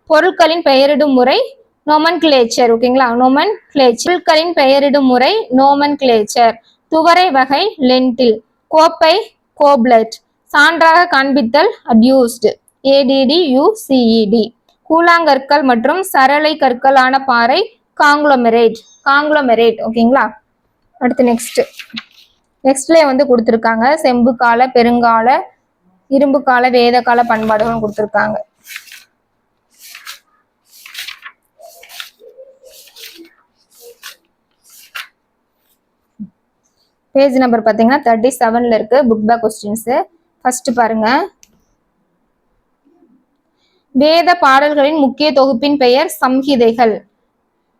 பொருட்களின் பெயரிடும் முறை நோமன்கிளேச்சர். ஓகேங்களா? நோமன்கிளேச்சர். பொருட்களின் பெயரிடும் முறை நோமன்கிளேச்சர். துவரை வகை லென்டில். கோப்பை கோப்லெட். சான்றாக காண்பித்தல் அட்யூஸ்டு. ADDUCED. கூழாங்கற்கள் மற்றும் சரளை கற்களான பாறை காங்க்ளோமெரேட். ஓகேங்களா? அடுத்து நெக்ஸ்ட்ல வந்து கொடுத்துருக்காங்க செம்பு கால, பெருங்கால, இரும்பு கால, வேத கால பண்பாடுகளும் கொடுத்துருக்காங்க. பேஜ் நம்பர் பாத்தீங்கன்னா 37ல இருக்கு புக் பேக் கொஸ்டின்ஸ். ஃபர்ஸ்ட் பாருங்க, வேத பாடல்களின் முக்கிய தொகுப்பின் பெயர் சம்ஹிதைகள்.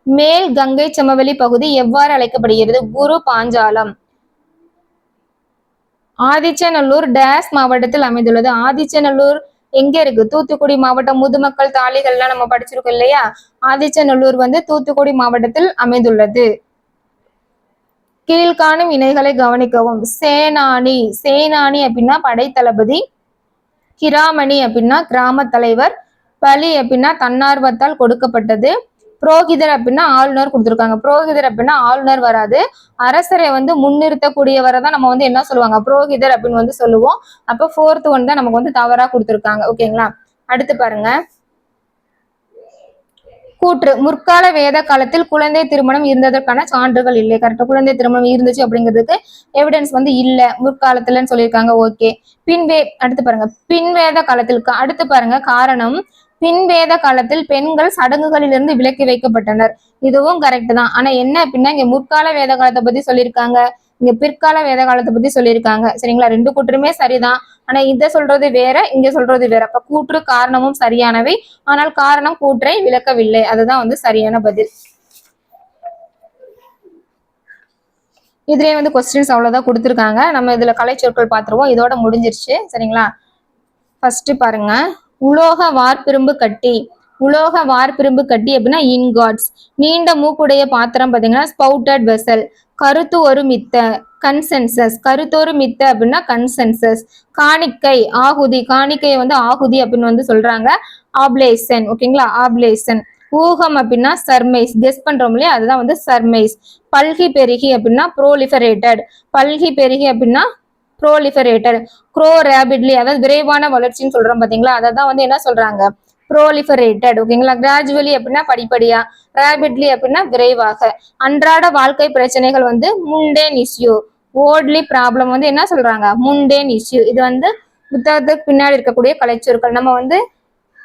மேல் கங்கை சமவெளி பகுதி எவ்வாறு அழைக்கப்படுகிறது? குரு பாஞ்சாலம். ஆதிச்சநல்லூர் டேஸ் மாவட்டத்தில் அமைந்துள்ளது. ஆதிச்சநல்லூர் எங்க இருக்கு? தூத்துக்குடி மாவட்டம், முதுமக்கள் தாளிகள்லாம் நம்ம படிச்சிருக்கோம் இல்லையா? ஆதிச்சநல்லூர் வந்து தூத்துக்குடி மாவட்டத்தில் அமைந்துள்ளது. கீழ்காணும் இணைகளை கவனிக்கவும். சேனானி, சேனானி அப்படின்னா படைத்தளபதி. கிராமணி அப்படின்னா கிராம தலைவர். பலி அப்படின்னா தன்னார்வத்தால் கொடுக்கப்பட்டது. புரோகிதர் அப்படின்னா ஆளுநர் கொடுத்துருக்காங்க. புரோகிதர் அப்படின்னா ஆளுநர் வராது, அரசரை வந்து முன்னிறுத்தக்கூடியவரை தான் நம்ம வந்து என்ன சொல்லுவாங்க, புரோகிதர் அப்படின்னு வந்து சொல்லுவோம். அப்போ 4th ஒன் தான் நமக்கு வந்து தவறா கொடுத்துருக்காங்க. ஓகேங்களா? அடுத்து பாருங்க, கூற்று. முற்கால வேத காலத்தில் குழந்தை திருமணம் இருந்ததற்கான சான்றுகள் இல்லை. கரெக்டா, குழந்தை திருமணம் இருந்துச்சு அப்படிங்கிறதுக்கு எவிடன்ஸ் வந்து இல்ல முற்காலத்துலன்னு சொல்லியிருக்காங்க. ஓகே. அடுத்து பாருங்க, பின்வேத காலத்தில். அடுத்து பாருங்க, காரணம். பின்வேத காலத்தில் பெண்கள் சடங்குகளிலிருந்து விலக்கி வைக்கப்பட்டனர். இதுவும் கரெக்ட் தான். ஆனா என்ன அப்படின்னா, இங்க முற்கால வேத காலத்தை பத்தி சொல்லியிருக்காங்க, இங்க பிற்கால வேத காலத்தை பத்தி சொல்லியிருக்காங்க. சரிங்களா? 2 கூற்றுமே சரிதான். ஆனா இத சொல்றது வேற, இங்க சொல்றது வேற. அப்ப கூற்று காரணமும் சரியானவை, ஆனால் காரணம் கூற்றை விளக்கவில்லை. அதுதான் வந்து சரியான பதில். இதுலயே வந்து கொஸ்டின்ஸ் அவ்வளவுதான் கொடுத்துருக்காங்க. நம்ம இதுல கலைச்சொற்கள் பார்த்துருவோம். இதோட முடிஞ்சிருச்சு. சரிங்களா? ஃபர்ஸ்ட் பாருங்க, உலோக வார்பிரும்பு கட்டி. உலோக வார்பிரும்பு கட்டி அப்படின்னா இன்காட்ஸ். நீண்ட மூக்குடைய பாத்திரம் பாத்தீங்கன்னா ஸ்பவுட்டட் வெசல். கருத்து ஒரு மித்த, கன்சென்சஸ். கருத்தொரு மித்த அப்படின்னா கன்சென்சஸ். காணிக்கை, ஆகுதி. காணிக்கையை வந்து ஆகுதி அப்படின்னு வந்து சொல்றாங்க. ஆப்லேசன். ஓகேங்களா? ஆப்லேசன். ஊகம் அப்படின்னா சர்மைஸ். கெஸ் பண்றோம் இல்லையா, அதுதான் வந்து சர்மைஸ். பல்கி பெருகி அப்படின்னா ப்ரோலிஃபரேட்டட். பல்கி பெருகி அப்படின்னா ப்ரோலிஃபரேட்டட். க்ரோ ரேபிட்லி, அதாவது விரைவான வளர்ச்சின்னு சொல்றோம் பாத்தீங்களா, அதை தான் வந்து என்ன சொல்றாங்க, ப்ரோலிஃபரேட்டட். ஓகேங்களா? கிராஜுவலி அப்படின்னா படிப்படியா, ரேபிட்லி அப்படின்னா விரைவாக. அன்றாட வாழ்க்கை பிரச்சனைகள் வந்து முண்டேன் இஷ்யூ. ஓட்லி ப்ராப்ளம் வந்து என்ன சொல்றாங்க, முண்டேன் இஷ்யூ. இது வந்து புத்தகத்துக்கு பின்னாடி இருக்கக்கூடிய கலைச்சொற்கள். நம்ம வந்து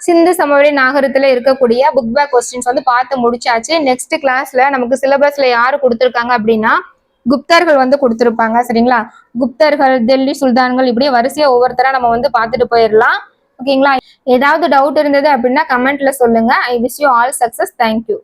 சிந்து சமவெளி நாகரத்துல இருக்கக்கூடிய புக் பேக் கொஸ்டின்ஸ் வந்து பார்த்து முடிச்சாச்சு. நெக்ஸ்ட் கிளாஸ்ல நமக்கு சிலபஸ்ல யாரு கொடுத்துருக்காங்க அப்படின்னா குப்தர்கள் வந்து கொடுத்துருப்பாங்க. சரிங்களா? குப்தர்கள், டெல்லி சுல்தான்கள், இப்படியே வரிசையா ஒவ்வொருத்தரா நம்ம வந்து பார்த்துட்டு போயிடலாம். ஓகேங்களா? ஏதாவது டவுட் இருந்தது அப்படின்னா கமெண்ட்ல சொல்லுங்க. I wish you all success. Thank you.